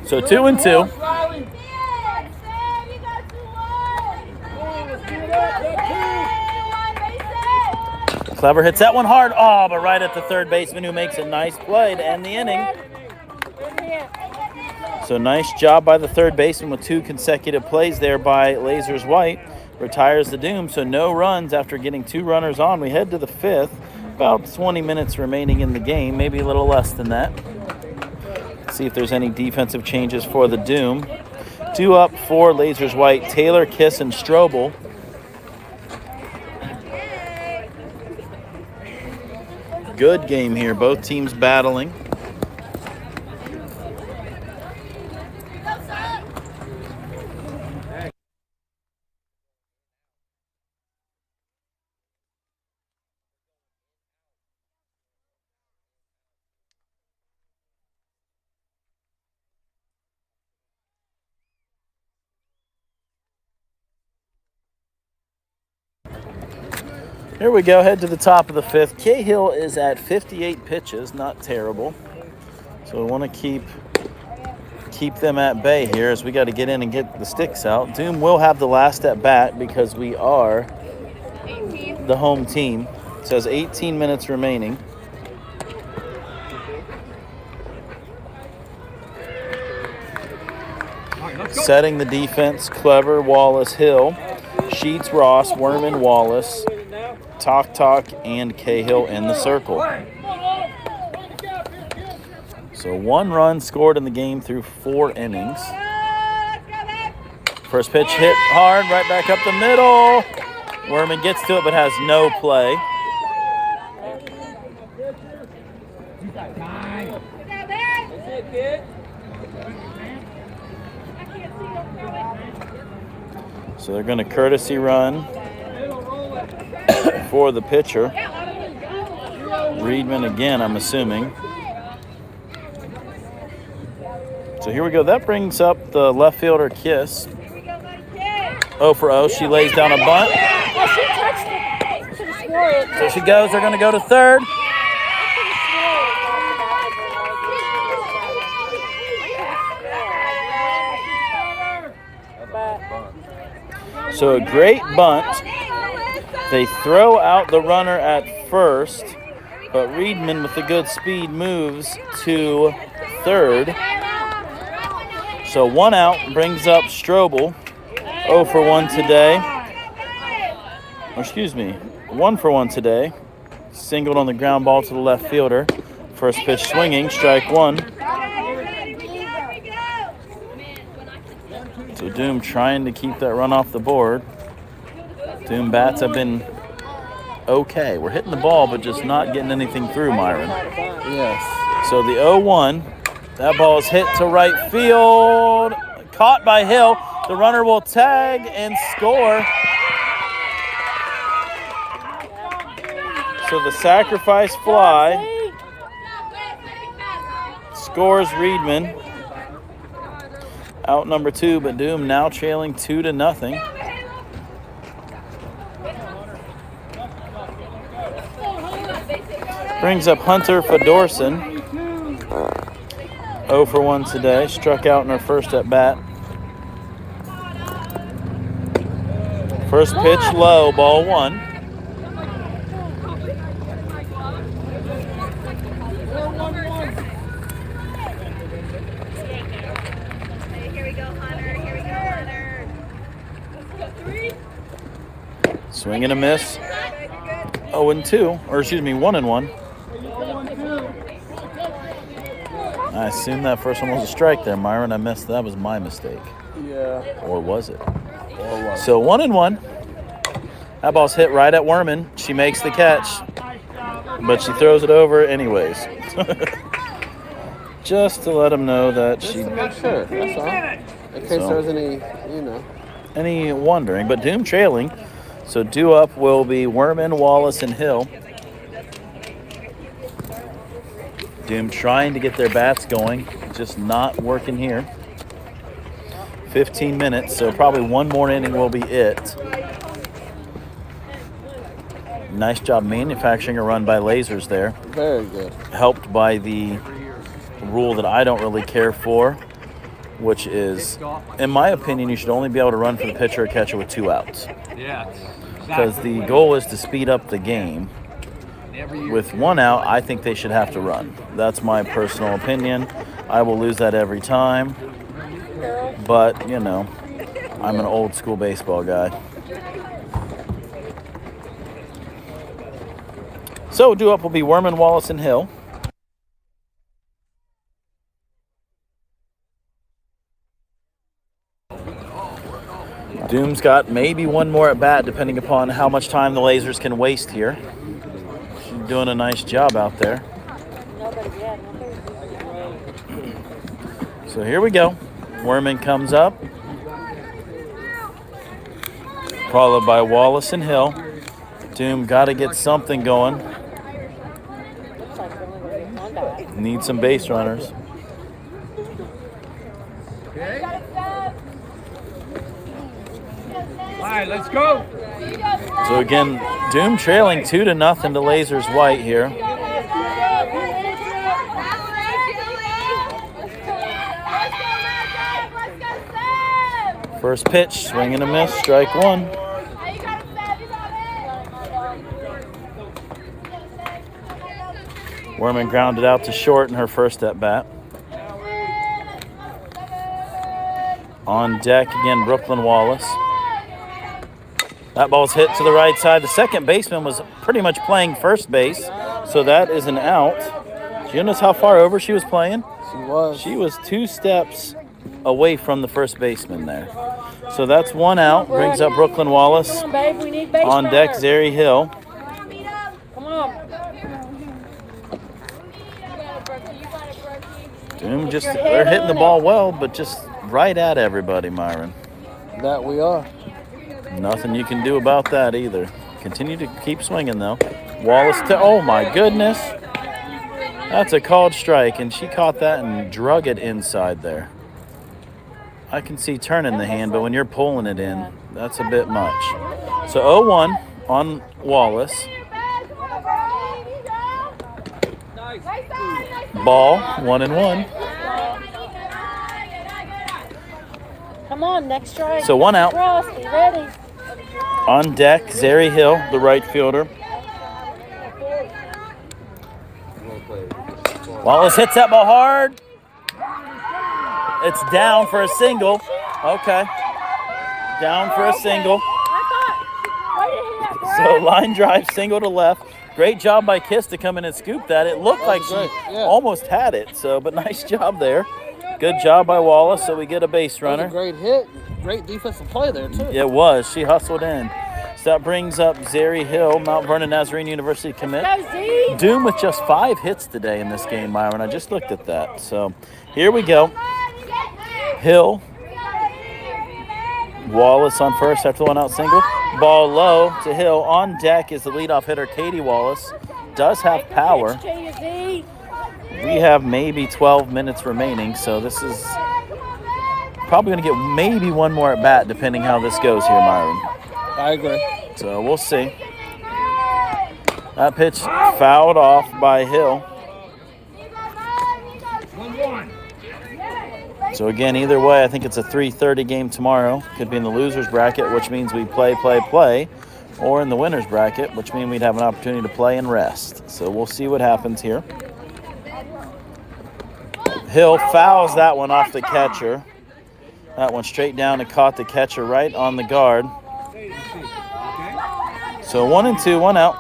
So 2-2. Clever hits that one hard. Oh, but right at the third baseman who makes a nice play to end the inning. So nice job by the third baseman with 2 consecutive plays there by Lasers White. Retires the Doom, so no runs after getting 2 runners on. We head to the 5th. About 20 minutes remaining in the game, maybe a little less than that. See if there's any defensive changes for the Doom. 2 up for Lasers White, Taylor, Kiss, and Strobel. Good game here, both teams battling. Here we go, head to the top of the 5th. Cahill is at 58 pitches, not terrible. So we want to keep them at bay here as we got to get in and get the sticks out. Doom will have the last at bat because we are the home team. It says 18 minutes remaining. setting the defense, Clever, Wallace, Hill, Sheets, Ross, Werman, Wallace, Talk, and Cahill in the circle. So 1 run scored in the game through 4 innings. First pitch hit hard, right back up the middle. Werman gets to it but has no play. So they're going to courtesy run for the pitcher. Reedman again, I'm assuming. So here we go. That brings up the left fielder, Kiss. 0 for 0. She lays down a bunt. So she goes. They're going to go to third. So a great bunt. They throw out the runner at first, but Reedman with the good speed moves to third. So 1 out brings up Strobel. 0 for 1 today. Or excuse me, 1 for 1 today. Singled on the ground ball to the left fielder. First pitch swinging, strike 1. So Doom trying to keep that run off the board. Doom bats have been okay. We're hitting the ball, but just not getting anything through, Myron. Yes. So the 0-1, that ball is hit to right field. Caught by Hill. The runner will tag and score. So the sacrifice fly scores Reedman. Out number 2, but Doom now trailing 2-0. Brings up Hunter Fedorsen. 0 for 1 today. Struck out in her first at bat. First pitch low, ball 1. Swing and a miss. 0-2, or excuse me, 1-1. I assume that first one was a strike there, Myron. I missed. That was my mistake. Yeah. Or was it? Or what? So 1-1. That ball's hit right at Werman. She makes the catch, but she throws it over anyways. Just to let him know that Just she. to make sure, that's all. In case there was any, Any wondering, but Doom trailing. So due up will be Werman, Wallace, and Hill. Doom trying to get their bats going, just not working here. 15 minutes, so probably 1 more inning will be it. Nice job manufacturing a run by Lasers there. Very good. Helped by the rule that I don't really care for, which is, in my opinion, you should only be able to run for the pitcher or catcher with 2 outs. Yeah. Because the goal is to speed up the game. With 1 out, I think they should have to run. That's my personal opinion. I will lose that every time. But, I'm an old school baseball guy. So due up will be Werman, Wallace, and Hill. Doom's got maybe 1 more at bat, depending upon how much time the Lasers can waste here. She's doing a nice job out there. So here we go. Werman comes up, followed by Wallace and Hill. Doom got to get something going. Need some base runners. All right, let's go. So again, Doom trailing 2-0 to Lasers White here. First pitch, swing and a miss, strike 1. Werman grounded out to short in her first at bat. On deck again, Brooklyn Wallace. That ball's hit to the right side. The second baseman was pretty much playing first base, so that is an out. Do you notice how far over she was playing? She was. She was 2 steps away from the first baseman there. So that's 1 out. Brings up Brooklyn Wallace. Come on, babe. We need base On deck, runner. Zary Hill. Come on. Doom just, they're hitting the ball well, but just right at everybody, Myron. That we are. Nothing you can do about that either. Continue to keep swinging, though. Wallace to, oh my goodness. That's a called strike, and she caught that and drug it inside there. I can see turning the hand, but when you're pulling it in, that's a bit much. So 0-1 on Wallace. Ball, 1-1. Come on, next strike. So 1 out. Ross, be ready. On deck, Zary Hill, the right fielder. Wallace hits that ball hard. It's down for a single. Okay. Down for a single. So line drive, single to left. Great job by Kiss to come in and scoop that. It looked like she almost had it, so but nice job there. Good job by Wallace, so we get a base runner. That was a great hit. Great defensive play there, too. It was. She hustled in. So that brings up Zary Hill, Mount Vernon Nazarene University commit. Go, Z. Doom with just 5 hits today in this game, Myron. I just looked at that. So here we go. Hill. Wallace on first after the 1 out single. Ball low to Hill. On deck is the leadoff hitter, Katie Wallace. Does have power. We have maybe 12 minutes remaining, so this is probably going to get maybe one more at bat, depending how this goes here, Myron. I agree. So we'll see. That pitch fouled off by Hill. So again, either way, I think it's a 3:30 game tomorrow. Could be in the loser's bracket, which means we play, or in the winner's bracket, which means we'd have an opportunity to play and rest. So we'll see what happens here. Hill fouls that one off the catcher. That one straight down and caught the catcher right on the guard. So 1-2, 1 out.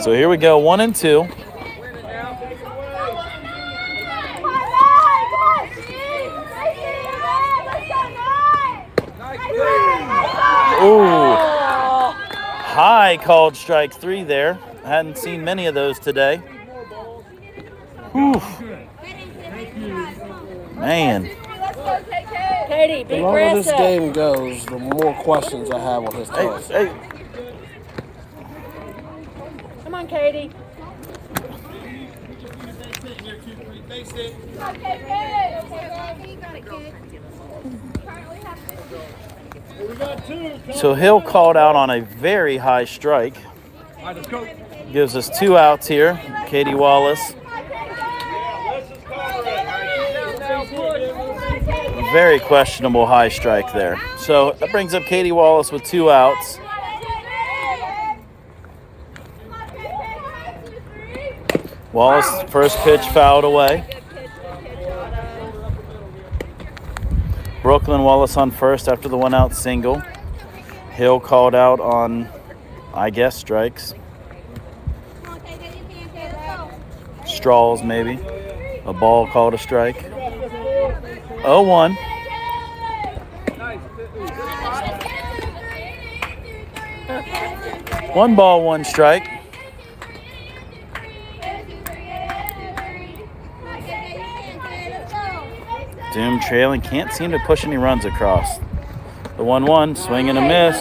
So here we go, 1-2. Ooh. High called strike 3 there. Hadn't seen many of those today. Whew. Man. Katie, be The longer this aggressive. game goes, the more questions I have on his toss. Hey. Come on, Katie. So Hill called out on a very high strike. Gives us 2 outs here. Katie Wallace. Very questionable high strike there. So that brings up Katie Wallace with 2 outs. Wallace, first pitch fouled away. Brooklyn Wallace on first after the 1 out single. Hill called out on, I guess, strikes. Straws, maybe. A ball called a strike. 0-1. One ball, 1 strike. Doom trailing, can't seem to push any runs across. The 1-1, swing and a miss.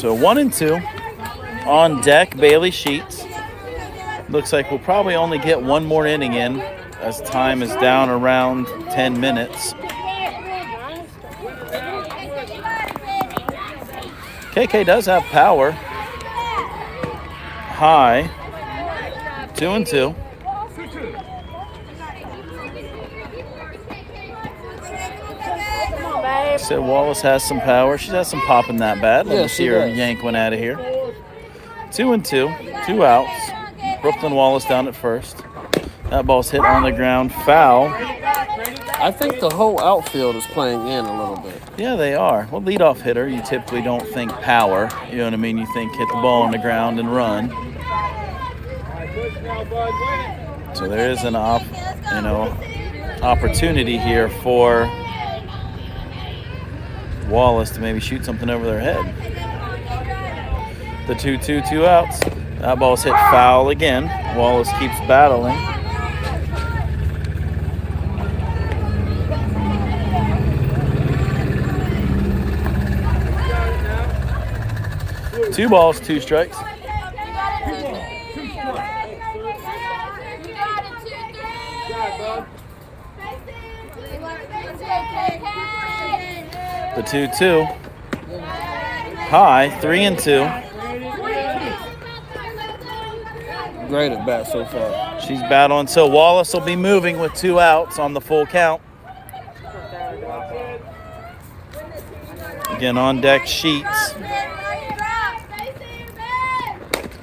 So 1-2. On deck, Bailey Sheets. Looks like we'll probably only get one more inning in as time is down around 10 minutes. KK does have power. High. 2-2. said, Wallace has some power. She has some pop in that bat. Let Yeah, me see she her does. yank one out of here. 2-2, 2 outs. Brooklyn Wallace down at first. That ball's hit on the ground, foul. I think the whole outfield is playing in a little bit. Yeah, they are. Well, leadoff hitter, you typically don't think power. You know what I mean? You think hit the ball on the ground and run. So there is an opportunity here for Wallace to maybe shoot something over their head. The 2-2, 2 outs. That ball's hit foul again. Wallace keeps battling. Two balls, 2 strikes. The 2-2. High, 3-2. Great at bat so far. She's battling. So Wallace will be moving with 2 outs on the full count. Again, on deck, Sheets.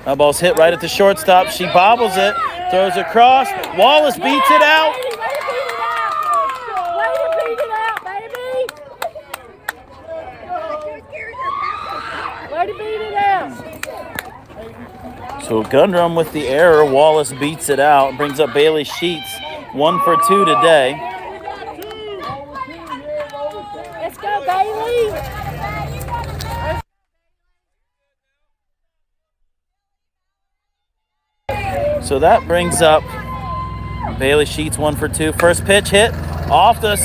That ball's hit right at the shortstop. She bobbles it, throws it across. Wallace beats it out. So Gundrum with the error. Wallace beats it out. Brings up Bailey Sheets. 1 for 2 today. Let's go, Bailey. So that brings up Bailey Sheets 1 for 2. First pitch hit off the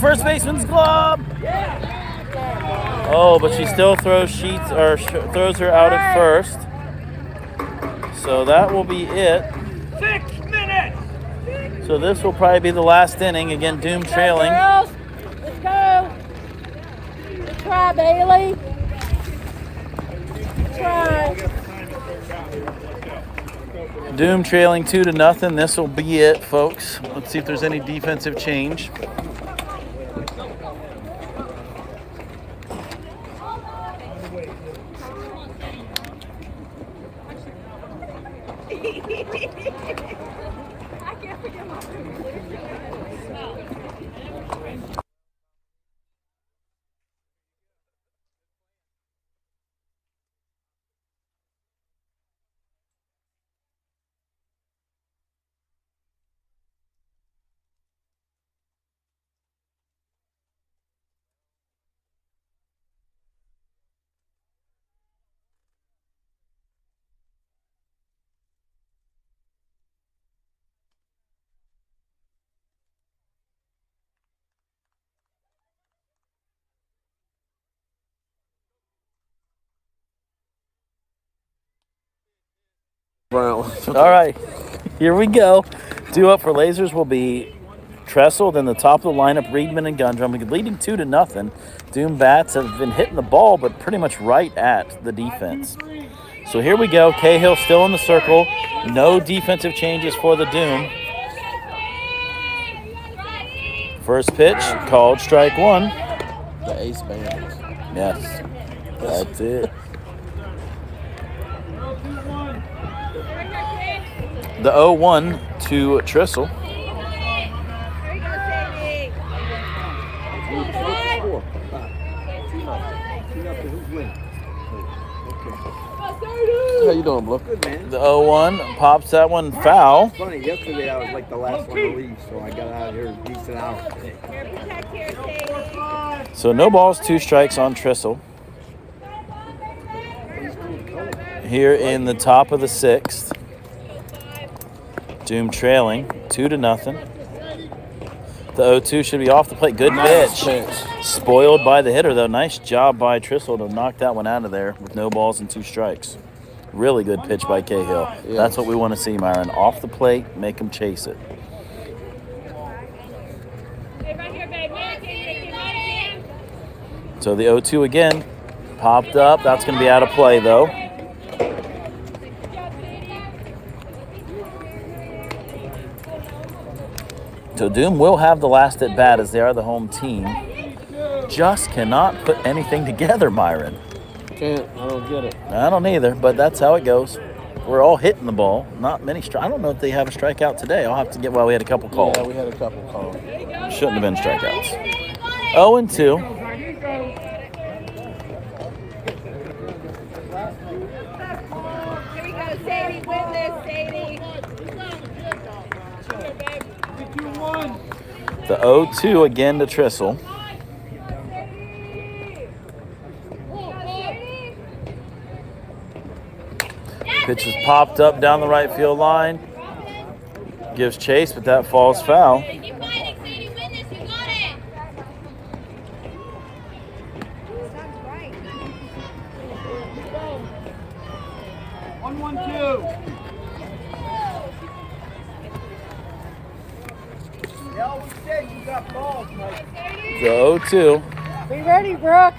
first baseman's glove. Oh, but she still throws Sheets throws her out at first. So that will be it. 6 minutes. So this will probably be the last inning. Again, Doom trailing. Girls, let's go. Let's try, Bailey. Try. Doom trailing 2-0. This will be it, folks. Let's see if there's any defensive change. Brown. All right, here we go. 2 up for Lasers will be Tressel, then the top of the lineup, Reedman and Gundrum, leading 2-0. Doom bats have been hitting the ball, but pretty much right at the defense. So here we go. Cahill still in the circle. No defensive changes for the Doom. First pitch called strike 1. The ace band. Yes, that's it. The 0-1 to Tressel. How you doing, Blue? Good, man. The 0-1 pops that one foul. Funny, yesterday I was like the last one to leave, so I got out of here a decent hour today. So no balls, 2 strikes on Tressel. Here in the top of the 6th. Doom trailing 2-0. The 0-2 should be off the plate. Good Nice pitch. pitch. Spoiled by the hitter, though. Nice job by Tressel to knock that one out of there with no balls and 2 strikes. Really good pitch by Cahill. Yes. That's what we want to see, Myron. Off the plate, make him chase it. So the 0-2 again popped up. That's going to be out of play, though. So Doom will have the last at bat as they are the home team. just cannot put anything together, Myron. Can't. I don't get it. I don't either, but that's how it goes. We're all hitting the ball. Not many strikes. I don't know if they have a strikeout today. I'll have to get. Well, we had a couple calls. Yeah, we had a couple calls. Shouldn't have been strikeouts. 0-2. Here we go, Sadie. Win this, Sadie. The 0-2 again to Trissel. Pitch is popped up down the right field line. Gives chase, but that falls foul. Keep fighting, Sadie. Win this. You got it. 1-1-2. Yeah, we said you got balls, Mike. The 0-2. Be ready, Brooke.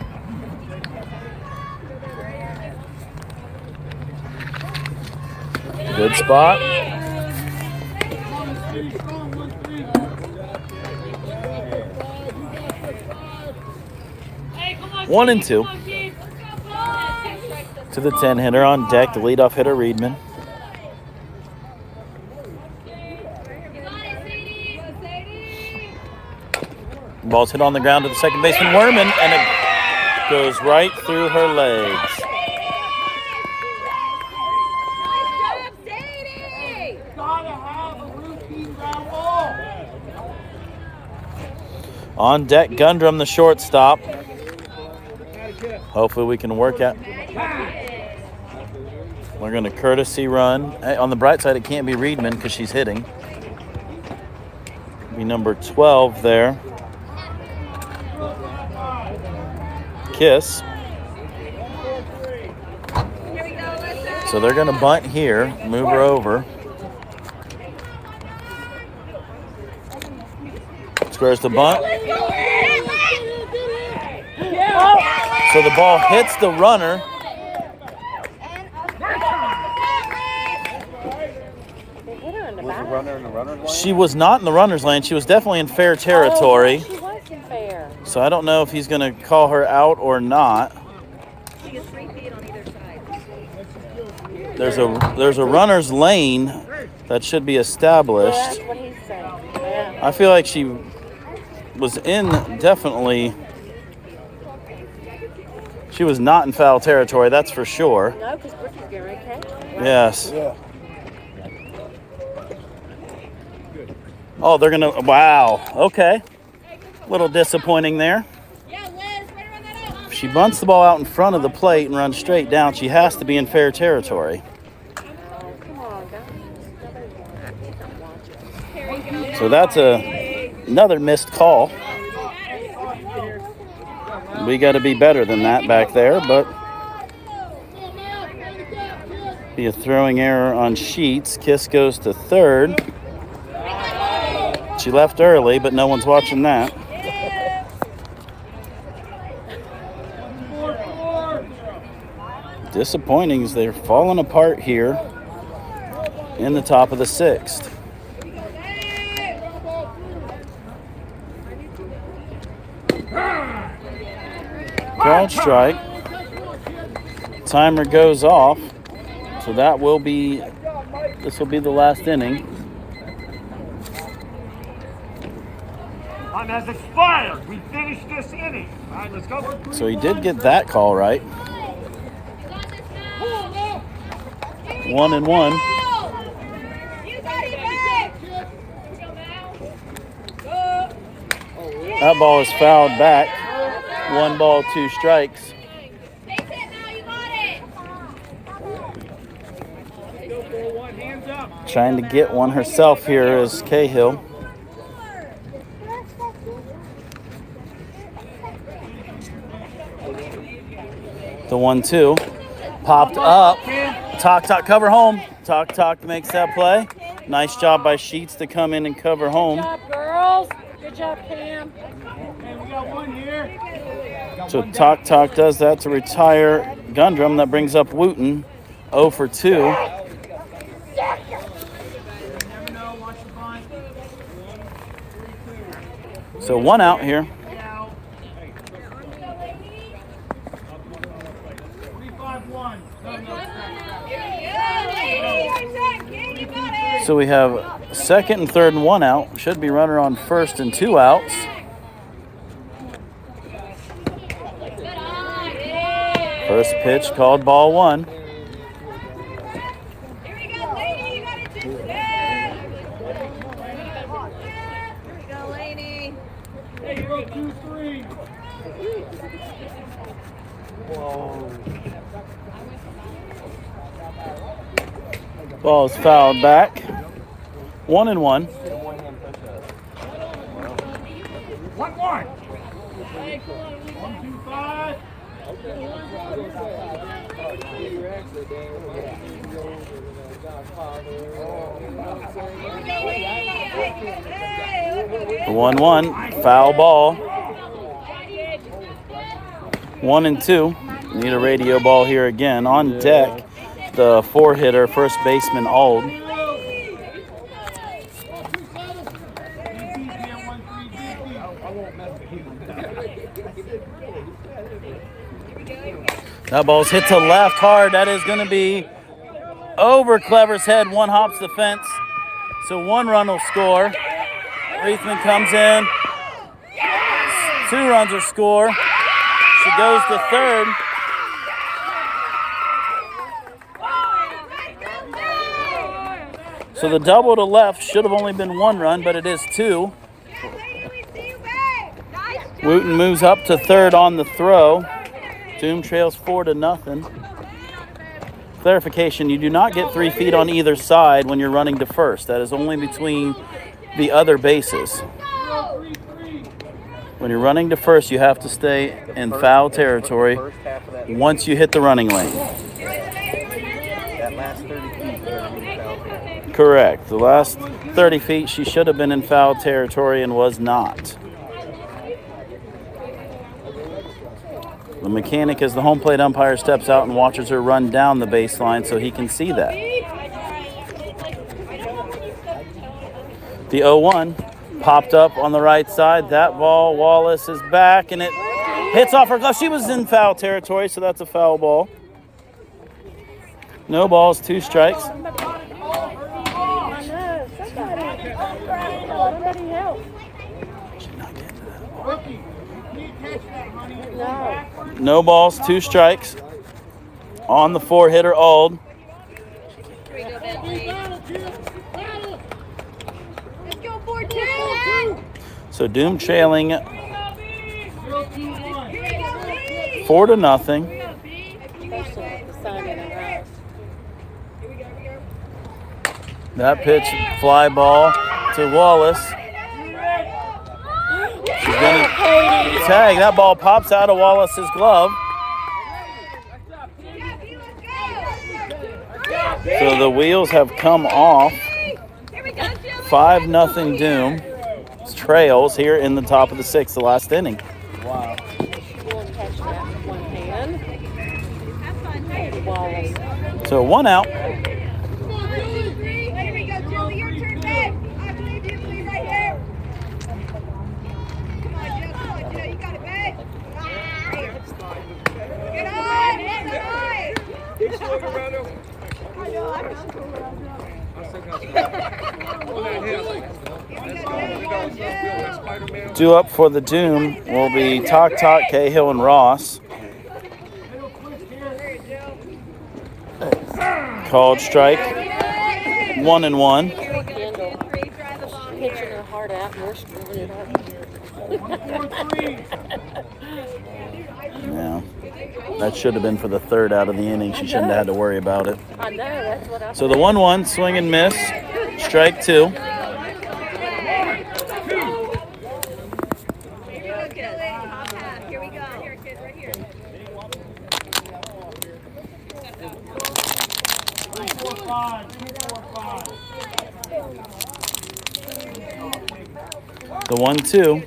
Good spot. One and two. To the 10 hitter on deck, the leadoff hitter Reedman. Ball's hit on the ground to the second baseman Werman, and it goes right through her legs. On deck, Gundrum, the shortstop. Hopefully we can work out. We're going to courtesy run. Hey, on the bright side, it can't be Reedman because she's hitting. Be number 12 there. Kiss. So they're going to bunt here, move her over. Squares the bunt. So the ball hits the runner. She was not in the runner's lane. She was definitely in fair territory. She wasn't fair. So I don't know if he's going to call her out or not. There's a runner's lane that should be established. That's what he's saying. Yeah. I feel like she was definitely. She was not in foul territory, that's for sure. No, because Brooke is getting ready to catch it. Yes. Yeah. Oh, they're going to. Wow. Okay. A little disappointing there. If she bunts the ball out in front of the plate and runs straight down, she has to be in fair territory. Oh, come on, guys. So that's another missed call. We got to be better than that back there, but be a throwing error on Sheets. Kiss goes to third. She left early, but no one's watching that. Disappointing as they're falling apart here in the top of the sixth. Called strike. Timer goes off. So this will be the last inning. Time has expired. We finished this inning. All right, let's go. So he did get that call right. 1-1. That ball is fouled back. 1 ball, 2 strikes. Trying to get one herself here is Cahill. The 1-2 popped up. Talk, cover home. Talk makes that play. Nice job by Sheets to come in and cover home. Good job, girls. Good job, Pam. And we got one here. So Talk does that to retire Gundrum. That brings up Wooten. 0 for 2. So 1 out here. So we have second and third and 1 out. Should be runner on first and 2 outs. First pitch called ball 1. Ball is fouled back. 1-1. 1-1. 1-2-5. The 1-1, foul ball. 1-2. Need a radio ball here again. On deck, the 4-hitter, first baseman Ald. That ball's hit to left hard. That is going to be over Clever's head. 1 hops the fence. So 1 run will score. Reithman comes in. 2 runs will score. She goes to third. So the double to left should have only been 1 run, but it is 2. Wooten moves up to third on the throw. Doom trails 4-0. Clarification, you do not get 3 feet on either side when you're running to first. That is only between the other bases. When you're running to first, you have to stay in foul territory once you hit the running lane. That last 30 feet, you're gonna be in foul territory. Correct. The last 30 feet, she should have been in foul territory and was not. The mechanic, as the home plate umpire, steps out and watches her run down the baseline so he can see that. The 0-1 popped up on the right side. That ball, Wallace is back, and it hits off her glove. She was in foul territory, so that's a foul ball. No balls, 2 strikes. Somebody help. No. No balls, 2 strikes. On the 4-hitter, Ald. So Doom trailing 4-0. That pitch, fly ball to Wallace. She's going to tag. That ball pops out of Wallace's glove. So the wheels have come off. 5-0 Doom. Trails here in the top of the 6th, the last inning. Wow. So 1 out. Due up for the Doom will be Talk, Cahill, and Ross. Called strike. 1-1. Pitching her heart out, and we're screwing it up. Yeah. That should have been for the 3rd out of the inning. She shouldn't have had to worry about it. I know, that's what I So the 1-1, swing and miss. Strike 2. Here we go. Here, kid, right here. The 1-2.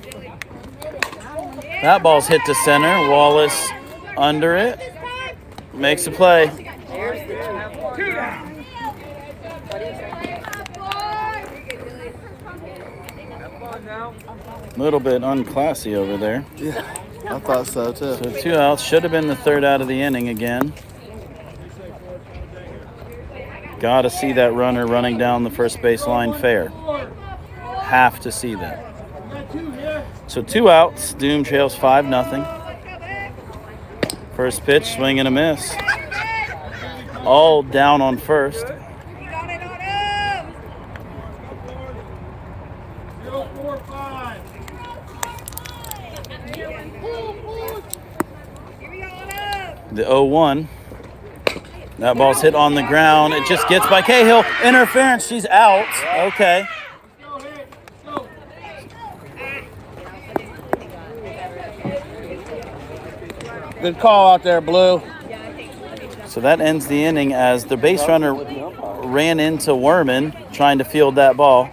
That ball's hit to center. Wallace under it. Makes a play. There's the 2. A little bit unclassy over there. Yeah, I thought so too. So 2 outs. Should have been the 3rd out of the inning again. Got to see that runner running down the first baseline fair. Have to see that. So 2 outs. Doom trails 5-0. First pitch, swing and a miss. All down on first. The 0-1. That ball's hit on the ground. It just gets by Cahill. Interference. She's out. Okay. Good call out there, Blue. So that ends the inning as the base runner ran into Werman trying to field that ball.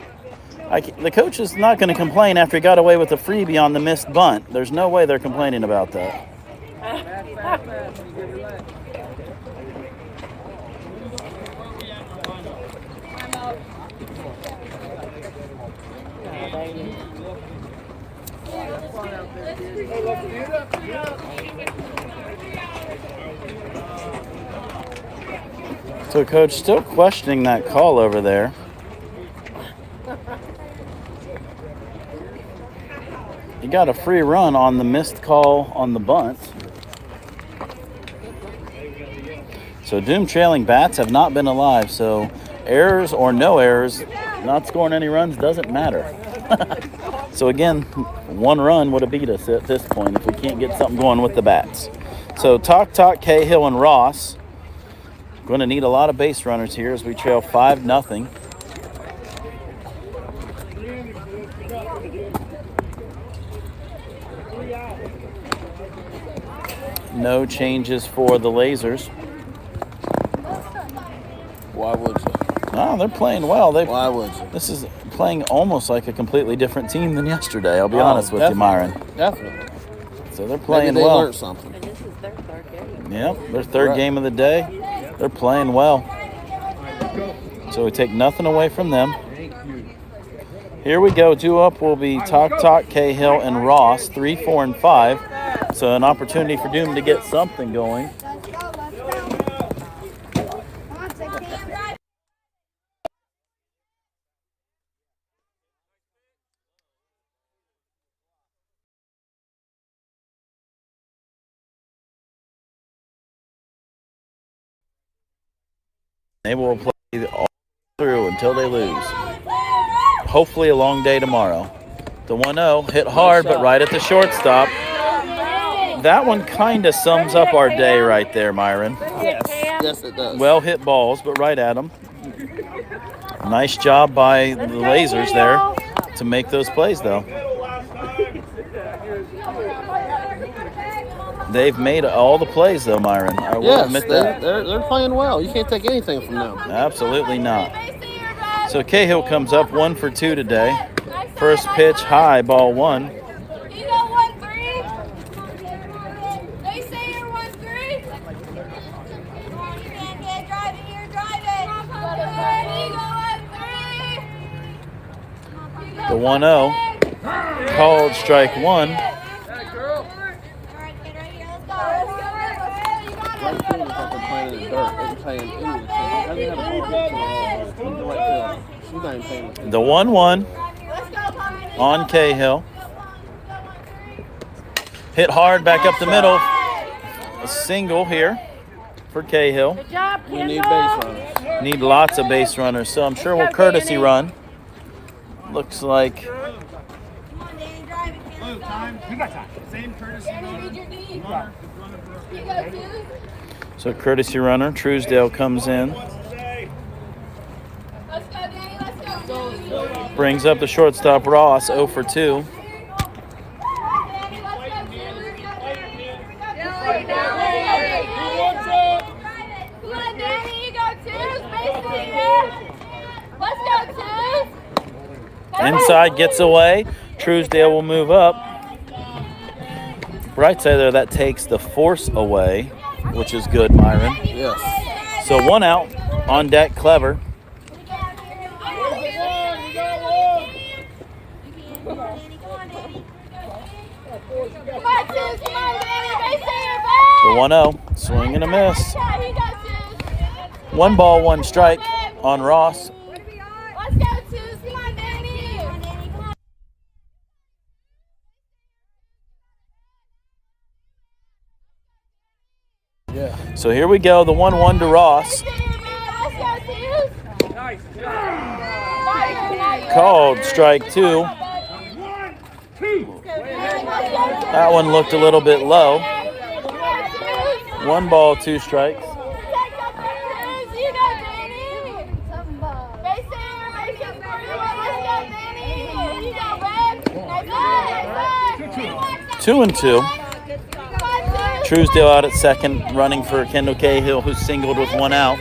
The coach is not going to complain after he got away with a freebie on the missed bunt. There's no way they're complaining about that. So coach still questioning that call over there. He got a free run on the missed call on the bunt. So Doom trailing bats have not been alive, so errors or no errors, not scoring any runs doesn't matter. So again, 1 run would have beat us at this point if we can't get something going with the bats. So Talk, Cahill, and Ross going to need a lot of base runners here as we trail 5-0. No changes for the Lasers. Why would you? No, they're playing well. Why would you? This is playing almost like a completely different team than yesterday. I'll be honest with you, Myron. Definitely. So they're playing Maybe they well. learned something. And this is their 3rd game. Yep, their 3rd game of the day. They're playing well. So we take nothing away from them. Here we go. 2 up will be Talk, Cahill, and Ross. 3, 4, and 5. So an opportunity for Doom to get something going. They will play all through until they lose. Hopefully a long day tomorrow. The 1-0 hit hard, but right at the shortstop. That one kind of sums up our day right there, Myron. Yes, it does. Well hit balls, but right at them. Nice job by the Lasers there to make those plays, though. They've made all the plays, though, Myron. I will admit that. They're playing well. You can't take anything from them. Absolutely not. So Cahill comes up 1 for 2 today. First pitch, high, ball 1. You got 1-3. They say you're 1-3. Come on, you can't get driving here, driving. You got 1-3. The 1-0. Called strike 1. Right field is like they're playing in the dirt. They're playing into the field. They have a ball in the right field. She's not even playing the field. The 1-1 on Cahill. Hit hard back up the middle. A single here for Cahill. Good job, We need base runners. Need lots of base runners, so I'm sure we'll courtesy run. Looks like Come on, Danny, drive it, kid. Let's go. We got time. Same courtesy. Danny, read your D. You go 2. so courtesy runner. Truesdale comes in, Let's go, Danny. Let's go. brings up the shortstop Ross 0 for 2. Danny, let's go. Come on, Danny, you go 2. Space leader. Let's go 2. Inside gets away. Truesdale will move up. Right side there, that takes the force away, which is good, Myron. Yes. So 1 out on deck, Clever. The 1-0, swing and a miss. 1 ball, 1 strike on Ross. Let's go, Suze. Come on, Danny. So here we go, the 1-1 to Ross. Let's go, Suze. Called strike 2. That one looked a little bit low. 1 ball, 2 strikes. Two and 2. Truesdale out at second, running for Kendall Cahill, who singled with 1 out.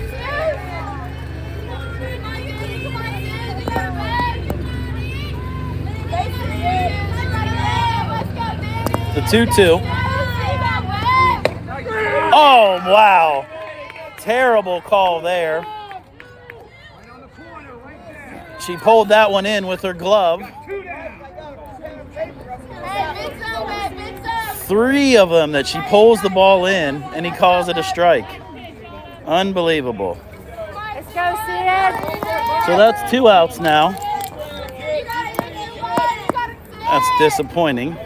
The 2-2. Oh, wow. Terrible call there. She pulled that one in with her glove. 3 of them that she pulls the ball in, and he calls it a strike. Unbelievable. Let's go, Sid. So that's 2 outs now. That's disappointing.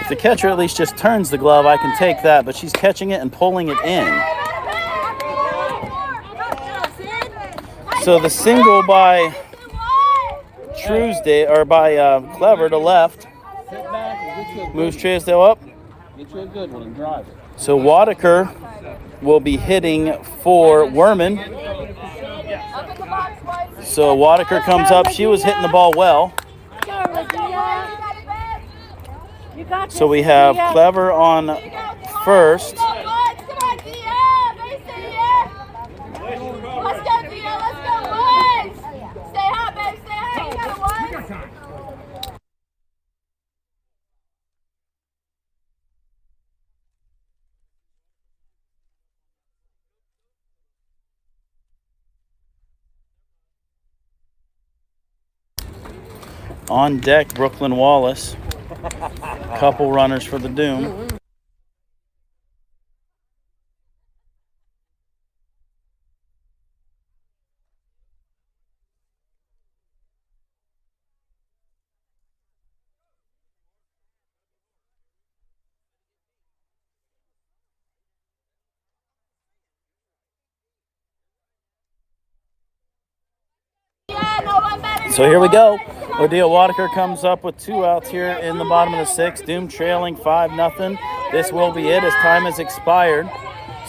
If the catcher at least just turns the glove, I can take that, but she's catching it and pulling it in. So the single by Truesdale, or by Clever to left, moves Truesdale up. Get you a good one and drive it. So Wadaker will be hitting for Werman. So Wadaker comes up. She was hitting the ball well. So we have Clever on first. On deck, Brooklyn Wallace. Couple runners for the Doom. So here we go. Odile Wadaker comes up with 2 outs here in the bottom of the 6th. Doom trailing 5-0. This will be it as time has expired.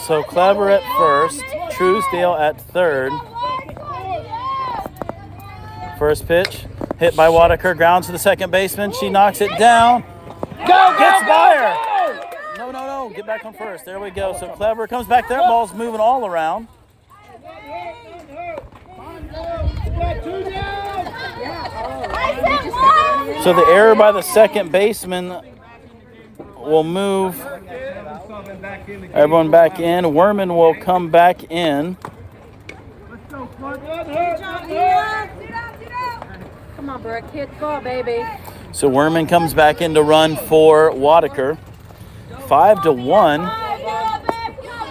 So Clever at first, Truesdale at third. First pitch, hit by Wadaker, grounds to the second baseman. She knocks it down. Gets by her. No. Get back on first. There we go. So Clever comes back there. Ball's moving all around. So the error by the second baseman will move everyone back in. Werman will come back in. Come on, Brooke. Hit the ball, baby. So Werman comes back in to run for Wadaker. 5-1.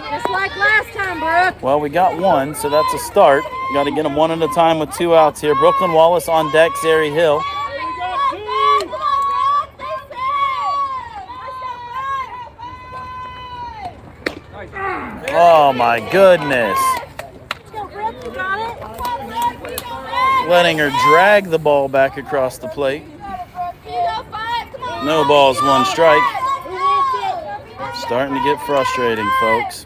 Just like last time, Brooke. Well, we got 1, so that's a start. Got to get them 1 at a time with 2 outs here. Brooklyn Wallace on deck, Zary Hill. Oh my goodness. Letting her drag the ball back across the plate. No balls, 1 strike. Starting to get frustrating, folks.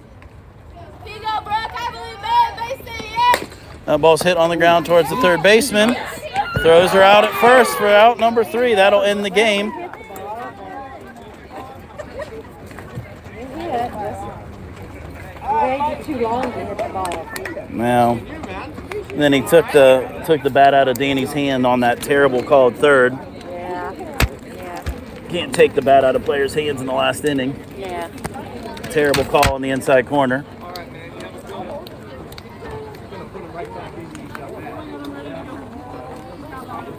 That ball's hit on the ground towards the third baseman. Throws her out at first for out number 3. That'll end the game. Too long to hit the ball. Now, then he took the bat out of Danny's hand on that terrible called third. Yeah. Can't take the bat out of players' hands in the last inning. Yeah. Terrible call in the inside corner.